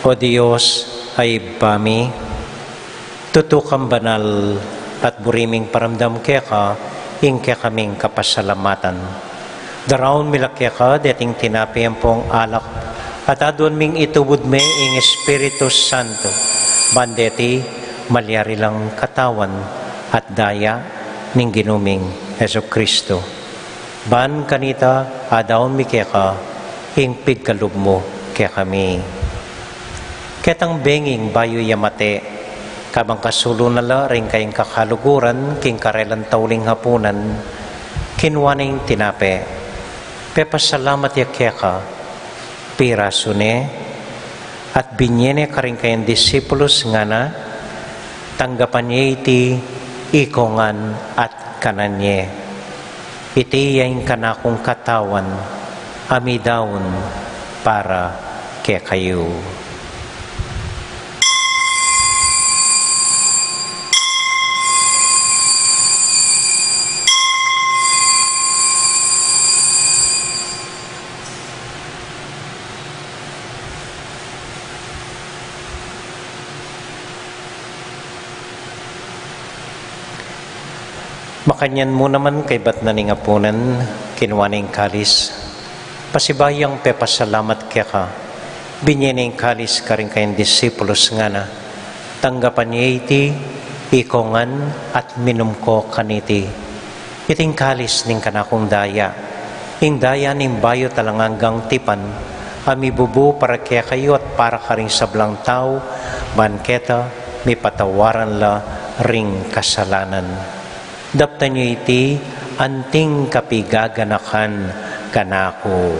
C: O Diyos ay bami, tutukang banal at buriming paramdam kaya ka, ingke kaming kapasalamatan. Daraon milakya ka, dating tinapian pong alak, at adon ming itubod me ing Espiritu Santo, bandeti malyari lang katawan at daya ning ginuming Heso Kristo. Ban kanita, adaon mi kaya ka, ing pigkalub mo kaya kami. Ketang benging bayo yamate, kabang kasulo nala ring kayong kakaluguran, king karelan tauling hapunan, kinwaning tinape. Pepasalamat ya kaya ka, pirasune, at binyene ka rin kayong disipulos nga na, tanggapan niya iti ikongan at kananye. Iti yain kanakong katawan, amidaon para kaya kayo. Makanyan mo naman kay bat na ningapunan, kinwaning kalis. Pasibayang pepasalamat kaya ka, binyening kalis ka rin kayong disipulos nga na, tanggapan niya iti, ikongan at minum ko kaniti. Iting kalis ning kanakong daya, ing daya ning bayo talanganggang tipan, amibubu para kaya kayo at para ka rin sablang tao, banketa, may patawaran la ring kasalanan. Dapta niyo iti anting kapigaganakan kanako.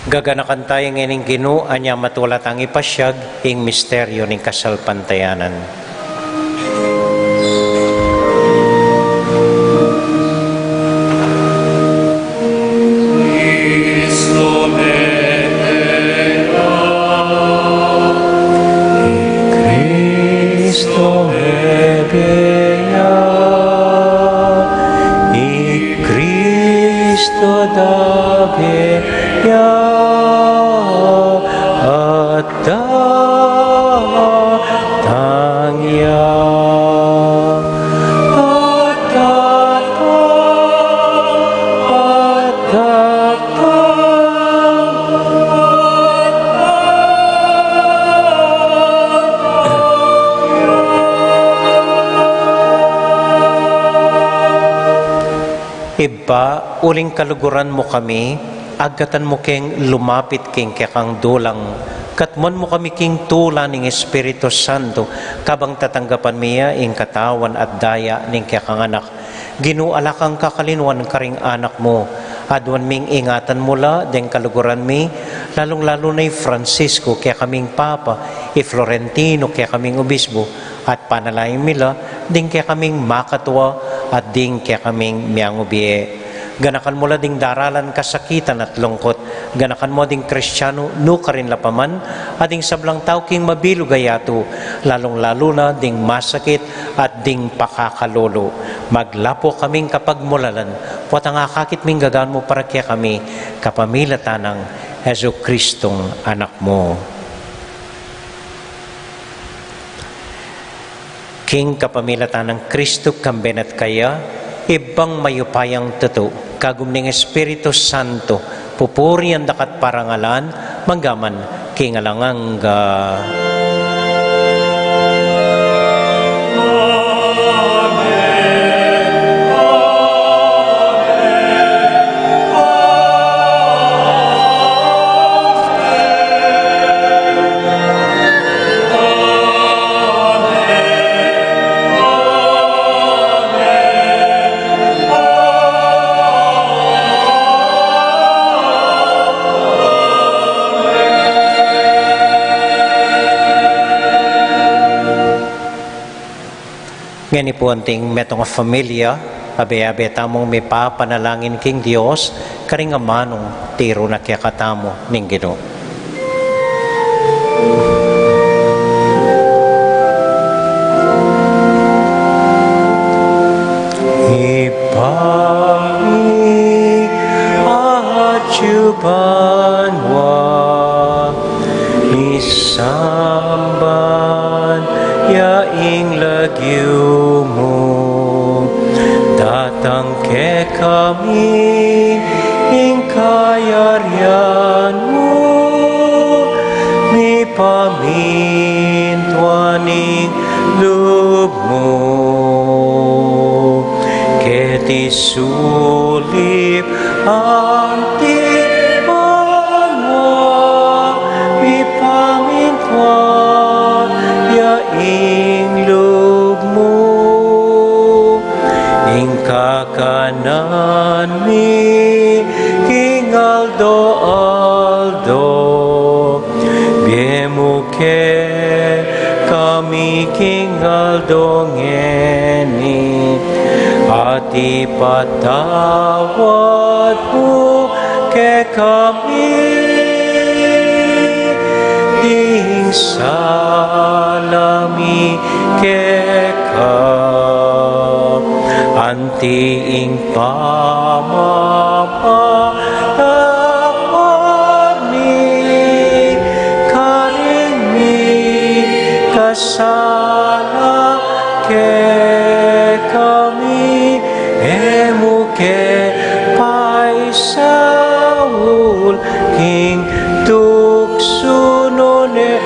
C: Gaganakan tayo ngayon Ginoo anya matulat ang ipasyag ing misteryo ning kasalpantayanan. Iba, uling kaluguran mo kami, agatan mo keng lumapit keng kekang dulang, katmon mo kami king tulan ng Espiritu Santo, kabang tatanggapan miya ing katawan at daya ning kekang anak. Ginuala kang kakalinwan karing anak mo, adwan ming ingatan mula, deng kaluguran mi, lalong-lalo na Francisco, kaya kaming Papa, Florentino, kaya kaming Obispo, at panalayin mila, ding kaya kaming makatwa, at ding kaya kaming miyang ubiye. Ganakan mo la ding daralan kasakitan at lungkot. Ganakan mo ding Kristyano no karin lapaman, at ding sablang tao king mabilog gayato, lalong-lalo na ding masakit at ding pakakalolo. Maglapo kaming kapag mulalan, puwat ang akakit ming gagaan mo para kaya kami, kapamilatan ng Heso Kristong anak mo. King kapamilatan ng Kristo kambenat kaya, ibang mayupayang tuto, kagumning Espiritu Santo, pupuri ang dakat parangalan, manggaman, kingalanganga. Ngani po anting metong familia, abe-abe tamong may papanalangin king Dios, karing amanong tiro na kaya katamo ning Ginoo. Ipami ajubanwa isamban yaing lagyu mo datang ke kami ing kayaryan mo mi pamintuaning loob mo keti sulip ang tibanwa mi pamintuan yaing loob mo ing kakanan mi king aldo biemu ke kami king aldo ngeni ati patawad mo ke kami ding salami ke ka anti ing pamapalapani karing mi kasala ke kami emuke paisaul king tuksunone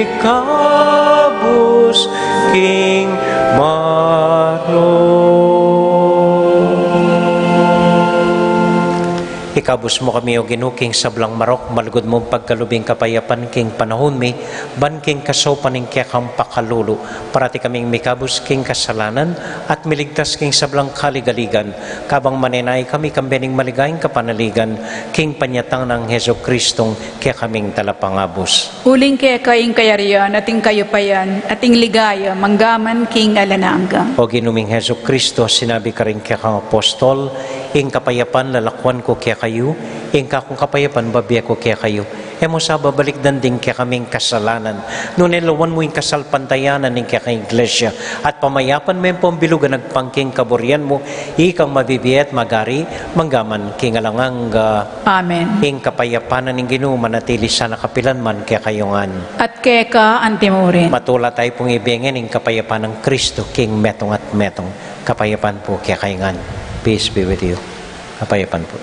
C: ikabus king maro. Ikabus mo kami o ginuking sablang marok, malugod mo pagkalubing kapayapan king panahon mi, ban king kasopaning kaya kang pakalulu, parati kaming mikabus king kasalanan, at miligtas king sablang kaligaligan, kabang maninay kami kambening maligayang kapanaligan, king panyatang ng Heso Kristong kaya kaming talapangabos.
B: Uling kaya kaing kayarian, ating kayupayan, ating ligaya, manggaman king alananga.
C: O ginuming Heso Kristo, sinabi ka rin kaya kang apostol, ing kapayapan lalakwan ko kaya kayo, ing kakong kapayapan babiya ko kaya kayo. Emo sa babalik danding kaya kaming kasalanan. Noon ilawan mo yung kasalpantayanan ng kaya kang iglesia. At pamayapan mo yung pambilugan nagpangking kaburian mo, ikang mabibiyat magari, manggaman king alangang
B: Amen.
C: ing kapayapanan ng Ginoo manatili sa nakapilan man kaya kayongan.
B: At kaya ka antimurin.
C: Matula tayo pong ibigin ng kapayapan ng Kristo, king metong at metong. Kapayapan po kaya kayongan. Peace be with you. Kapayapan po.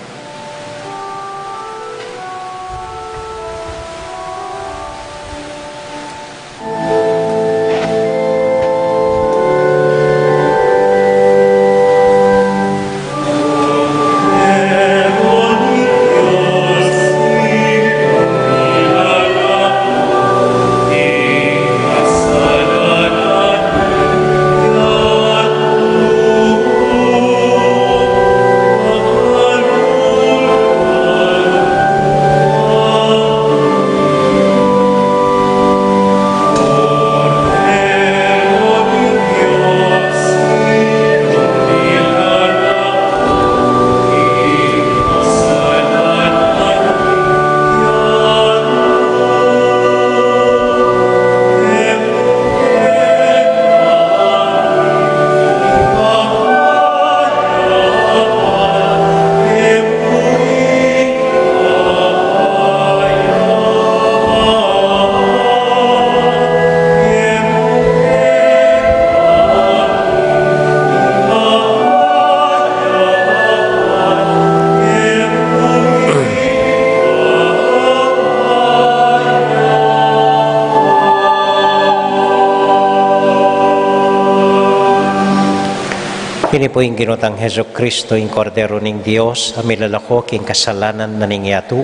C: Kini po yung ginutang Heso Kristo, yung kordero ng Diyos, amilalako king kasalanan na ningyatu,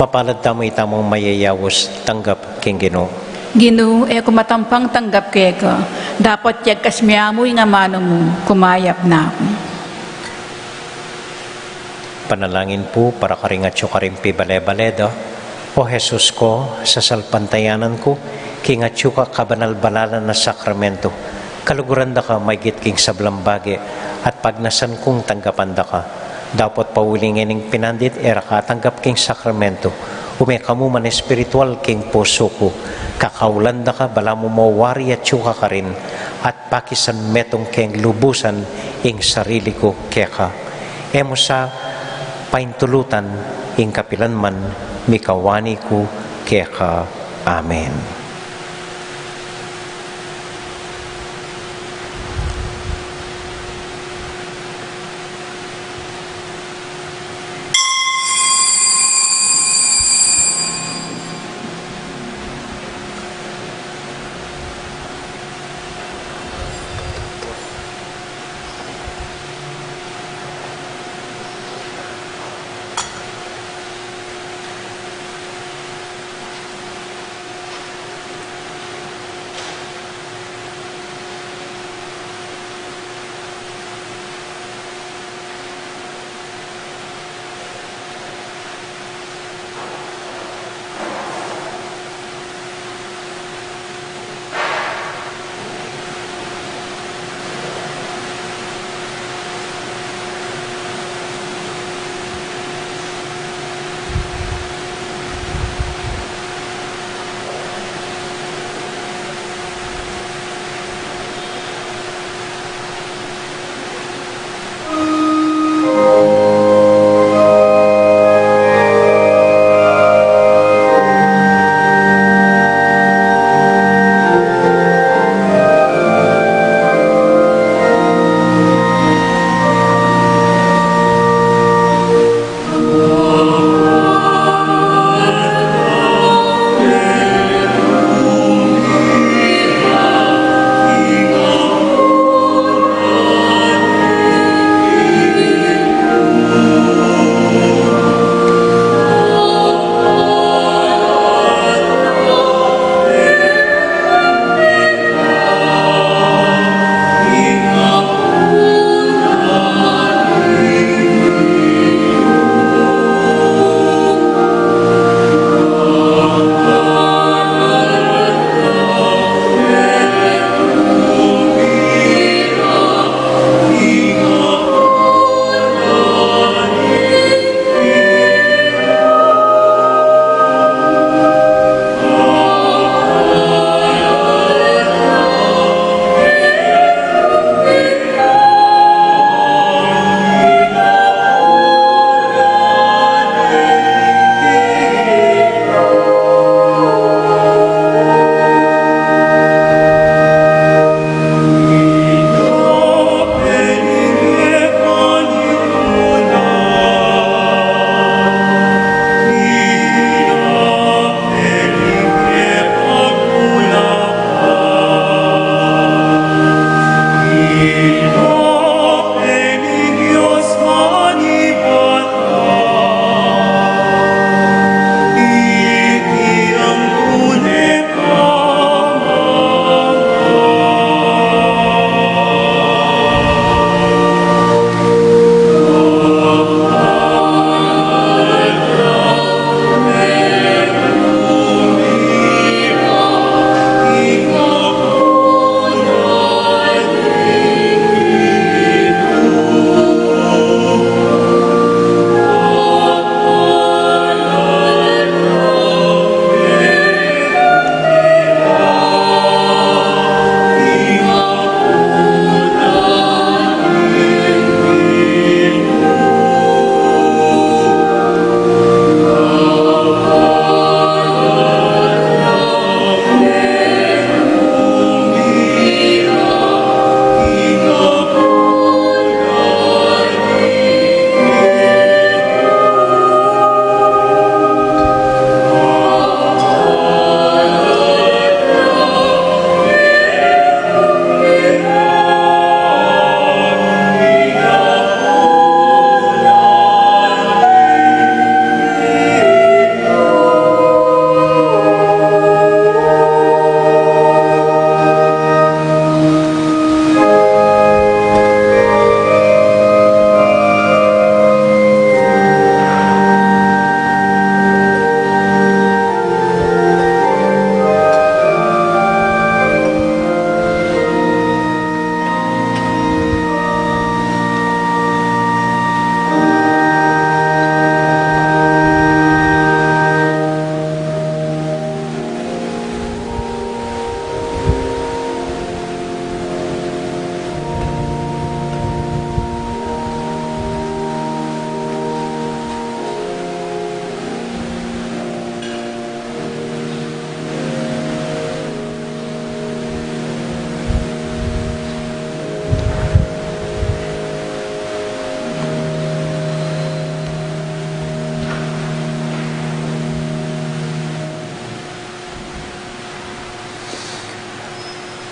C: mapalad tamo itamong mayayawos, tanggap king Ginoo.
B: Ginoo, kumatampang tanggap kaya ka. Dapat yag kasmiyamu yung amano mo, kumayap na ako.
C: Panalangin po para karingatyo karimpi bale-baleda. O Jesus ko, sa salpantayanan ko, kingatyo ka kabanal-balalan na sakramento. Kaluguran da ka may gitking sablambage at pagnasan kong tanggapan da ka. Dapat paulingin ng pinandit era katanggap king sakramento. Umekamu man espiritual king puso ko, kakaulanda ka, bala mo mawari at syuka ka rin, at pakisan metong keng lubusan ing sarili ko keka. Emo sa paintulutan ing kapilan man, mikawani ko keka. Amen.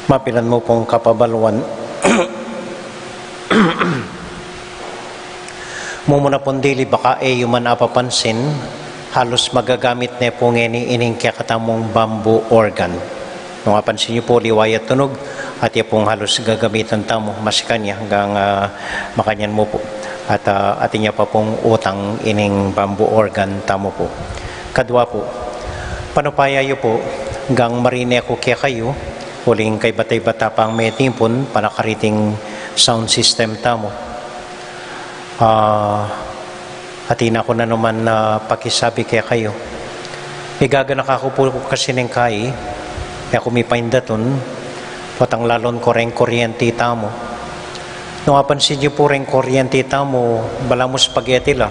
C: Mapilan mo pong kapabaluan. Mumuna pong dili baka yuman apapansin, halos magagamit na po ngeni ining kakatamong bamboo organ. Nung apansin niyo po, liwayat tunog, at yan pong halos gagamitan tamo, masikanya hanggang makanyan mo po. At atin niya pa pong utang ining bamboo organ tamo po. Kadwa po, panupaya yo po, hanggang marine ako kaya kayo, huling kay batay-bata pang may timpon, panakariting sound system tamo. Atin ako na naman pakisabi kaya kayo. Igaganak ako po kasi ng kai, kaya kumipaindaton, patang lalon ko rin kuryente tamo. Nung apansin niyo po rin kuryente tamo, bala mo spaghetti la.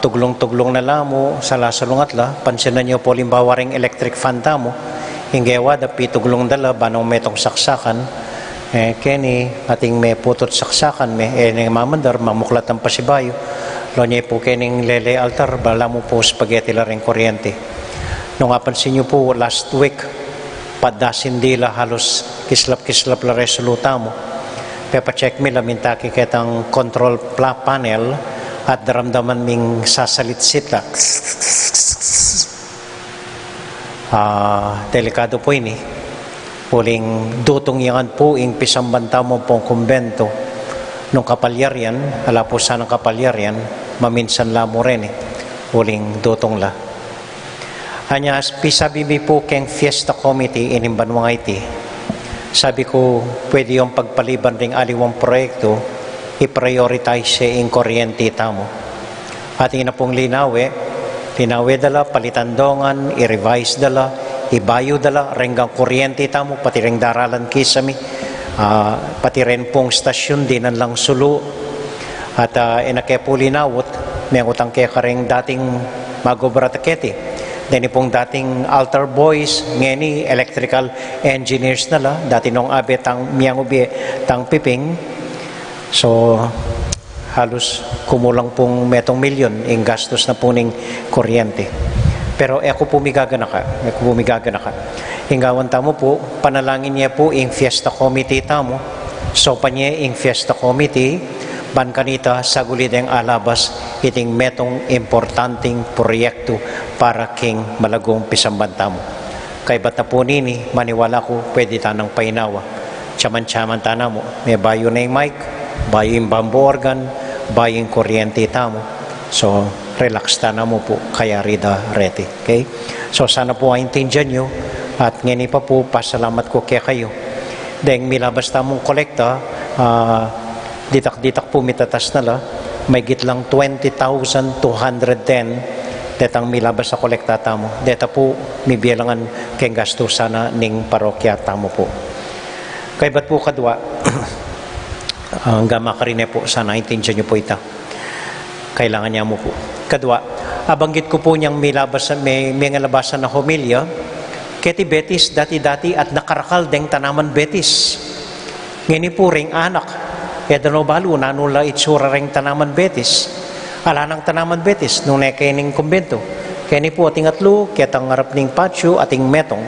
C: Tuglong-tuglong na lamo, salasalungat la. Pansinan niyo po limbawa rin electric fan tamo. Hinggewa, dapi tuglong dala, banong metong saksakan. Keni, ating may putot saksakan, may mamandar, mamuklat ang pasibayo. Lonya po kening lele altar, bala mo po spaghetti la rin kuryente. Nung apansin niyo po, last week, padasin dila halos kislap-kislap la resoluta mo. Pepa-check mi lamintaki ketang control panel at daramdaman ming sasalit-sit la. Delikado po ini. Huling dutong yan po ing pisambanta mo pong kumbento. Nung kapalyaryan, ala po sanang kapalyaryan, maminsan la mo rin Huling dutong la. Hanya, pisabi mi po keng fiesta committee inimban mga iti. Sabi ko, pwede yung pagpaliban ring aliwang proyekto, i-prioritize siya in kuryente tamo. At ina pong linawe dala, palitandongan, i-revise dala, ibayo dala, renggang kuryente tamo, pati ring daralan kisami, pati rin pong stasyon dinan lang sulu. At inake po linawot, may utang kaya karing dating magobrataketi. Dini pong dating altar boys, ngeni electrical engineers nala, dati nung abe tang miyang ubi tang piping. So, halos kumulang pong metong milyon in gastos na puning kuryente. Pero ako pumigagana ka. Hingawan tamo po, panalangin niya po ing fiesta committee tamo. So, panya ing fiesta committee, ban kanita sa gulideng alabas, iting metong importanteng proyekto para king malagong pisamban tamo. Kay bata po nini, maniwala ko, pwede tanang painawa. Tsaman-tsaman tana mo, may bayo na yung mic, bayo yung bamboo organ, bayo yung kuryente tamo. So, relax tana mo po, kaya rida rete. Okay? So, sana po aintindihan nyo. At ngayon pa po, pasalamat ko kaya kayo. Dahil milabas tamong kolekta, ditak-ditak po mitatas na la, may gitlang 20,210 detang milabas sa kolekta tamo. Deta po, mibilangan keng gasto sana ning parokya tamo po. Kaya ba't po kadwa, hanggang makarine po, sana aintindihan nyo po ita. Kailangan niya mo po. Kadwa, abanggit ko po niyang may labasan na homilya, keti betis dati-dati at nakarakal deng tanaman betis. Ngini po ring anak, edano balo nanula itsura ring tanaman betis. Alanang tanaman betis, nung nekening kumbento. Kini po ating atlo, ketang ngarap ning patio, ating metong.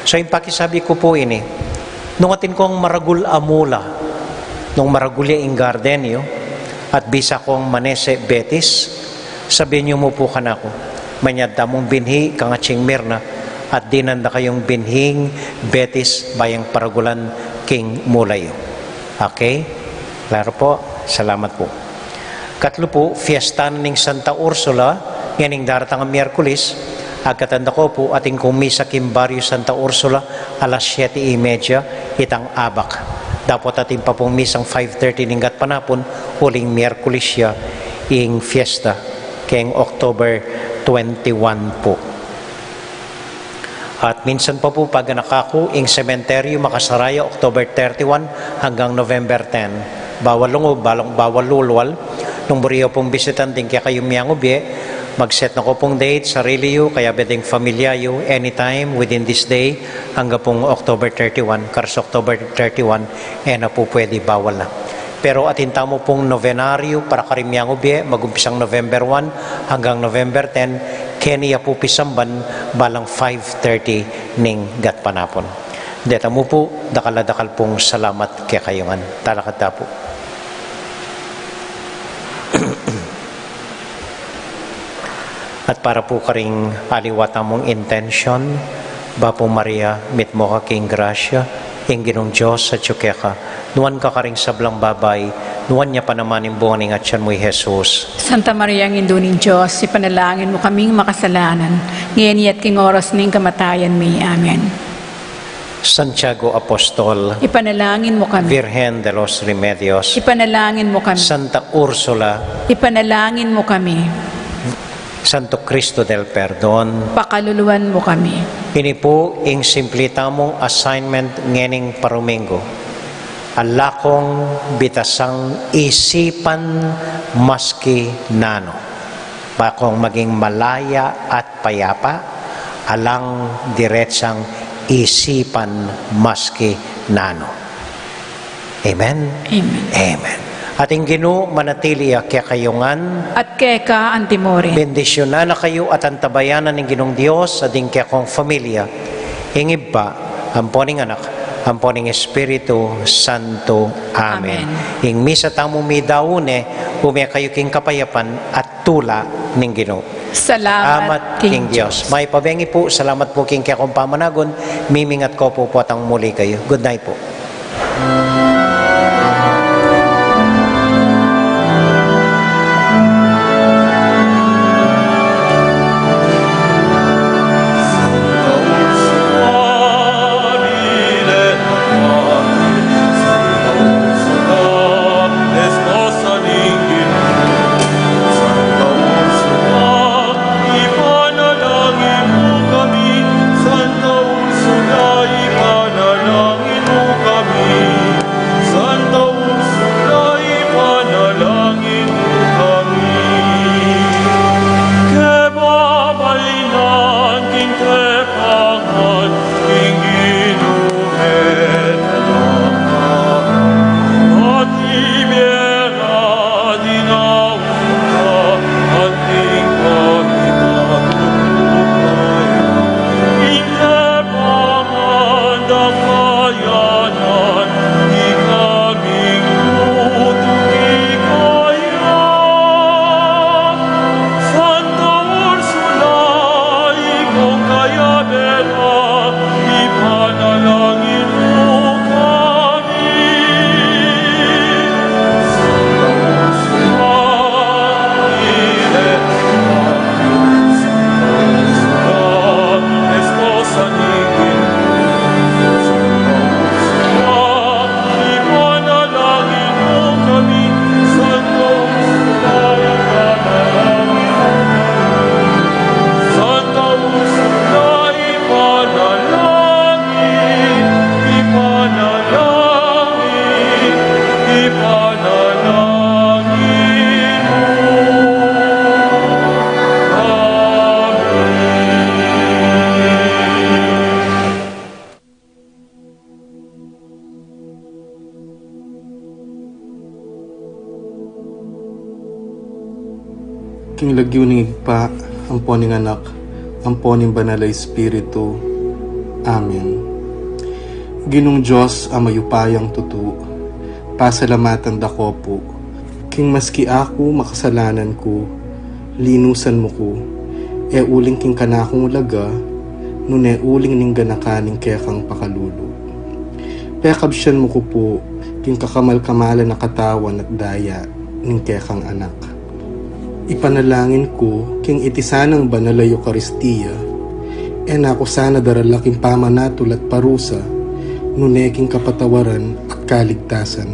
C: So yung pakisabi ko po ini, nung atin kong maragul amula, nung maragulya ing gardenyo, at bisa kong manese betis, sabihin niyo mo po kanako, manyad damong binhi kangatsing mirna, at dinanda kayong binhing betis bayang paragulan king mulayo. Okay? Klaro po. Salamat po. Katlo po, fiesta ning Santa Ursula, nganing daratang ang Miyerkules, agkatanda ko po ating kumisa Kimbaryo Santa Ursula alas 7:30 itang abak. Dapat ating pa pong misang 5:30 ninggat panapon, huling Miyerkules siya ing fiesta keng October 21 po. At minsan pa po pag nakako ing sementeryo makasaraya October 31 hanggang November 10. Bawal lungo, bawal lulwal. Nung buriyo pong bisitan din kaya kayo miyang ubi, mag-set na ko pong date, sarili yo, kaya bedeng familia yo, anytime within this day hanggang pong October 31. Kars October 31, na po pwede bawal na. Pero atinta mo pong novenaryo para karimyang ubi, mag-umpisang November 1 hanggang November 10, Kenya po pisamban balang 5:30 ning gatpanapon. Deta mo po, dakal pong salamat kaya kayongan. Talakata po. At para po karing aliwata mong intention, Bapo Maria, mit mo ka king grasya, ing ginong Diyos sa tsuke ka, nuwan ka karing sablang babay, nuwan niya pa naman yung buwaning at siyan mo'y Jesus.
B: Santa Maria, ang Induning Diyos, ipanalangin mo kaming makasalanan, ngayon at king oras ning kamatayan mi. Amen.
C: Santiago Apostol,
B: Ipanalangin mo kami.
C: Virgen de los Remedios,
B: Ipanalangin mo kami.
C: Santa Ursula,
B: Ipanalangin mo kami.
C: Santo Cristo del Perdon,
B: Pakaluluan mo kami.
C: ini po ing simplita mong assignment ngening parumingo. Alakong bitasang isipan maski nano. Bakong maging malaya at payapa, alang diretsang isipan maski nano. Amen?
B: Amen.
C: Amen. Ating Ginoo manatili kaya kayongan,
B: At keka antimorin.
C: bendisyonan na kayo at antabayanan ng Ginong Diyos sa din kaya kong familia. Hingib pa, amponing anak, amponing Espiritu Santo. Amen. Ing misa tamo mi daune, umya kayo king kapayapan at tula ng Ginoo.
B: Salamat,
C: King Diyos. May pabengi po, salamat po king kaya kong pamanagon, mimingat ko po atang muli kayo. Good night po.
H: King lagyuning igpa, amponing anak, amponing banalay espiritu. Amen. Ginong Diyos ang mayupayang tutu, pasalamatan dako po. King maski ako makasalanan ko, linusan mo ko, e uling king kanakong ulaga, nune uling ning ganakaning kekang pakalulu. Pekabsyan mo ko po, king kakamal-kamalan na katawan at daya, ning kekang anak. Ipanalangin ko, king itisanang banal ay Eucharistia, e nako sana daralaking pamanatul at parusa, nuneking kapatawaran at kaligtasan.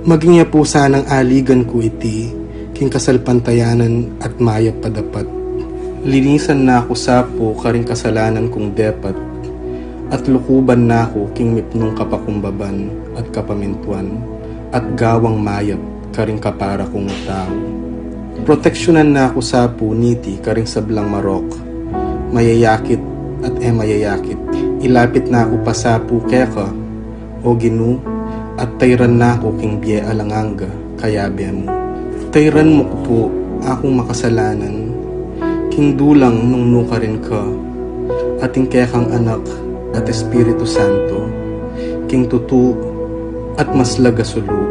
H: Maging niya po sanang aligan ko iti, king kasalpantayanan at mayap padapat. Linisan na ako sapo karing kasalanan kong depat, at lukuban na ako king mipnong kapakumbaban at kapamintuan, at gawang mayap karing kapara kong tao. Proteksyonan na ako sa puniti karing sablang marok, mayayakit at mayayakit. Ilapit na ako pa sa keka, o Ginu, at tayran na ako king biye alanganga, kayabe mo. Tayran mo ko po akong makasalanan, king dulang nung nuka rin ka, ating kekang anak, at Espiritu Santo, king tutu at mas lagasulu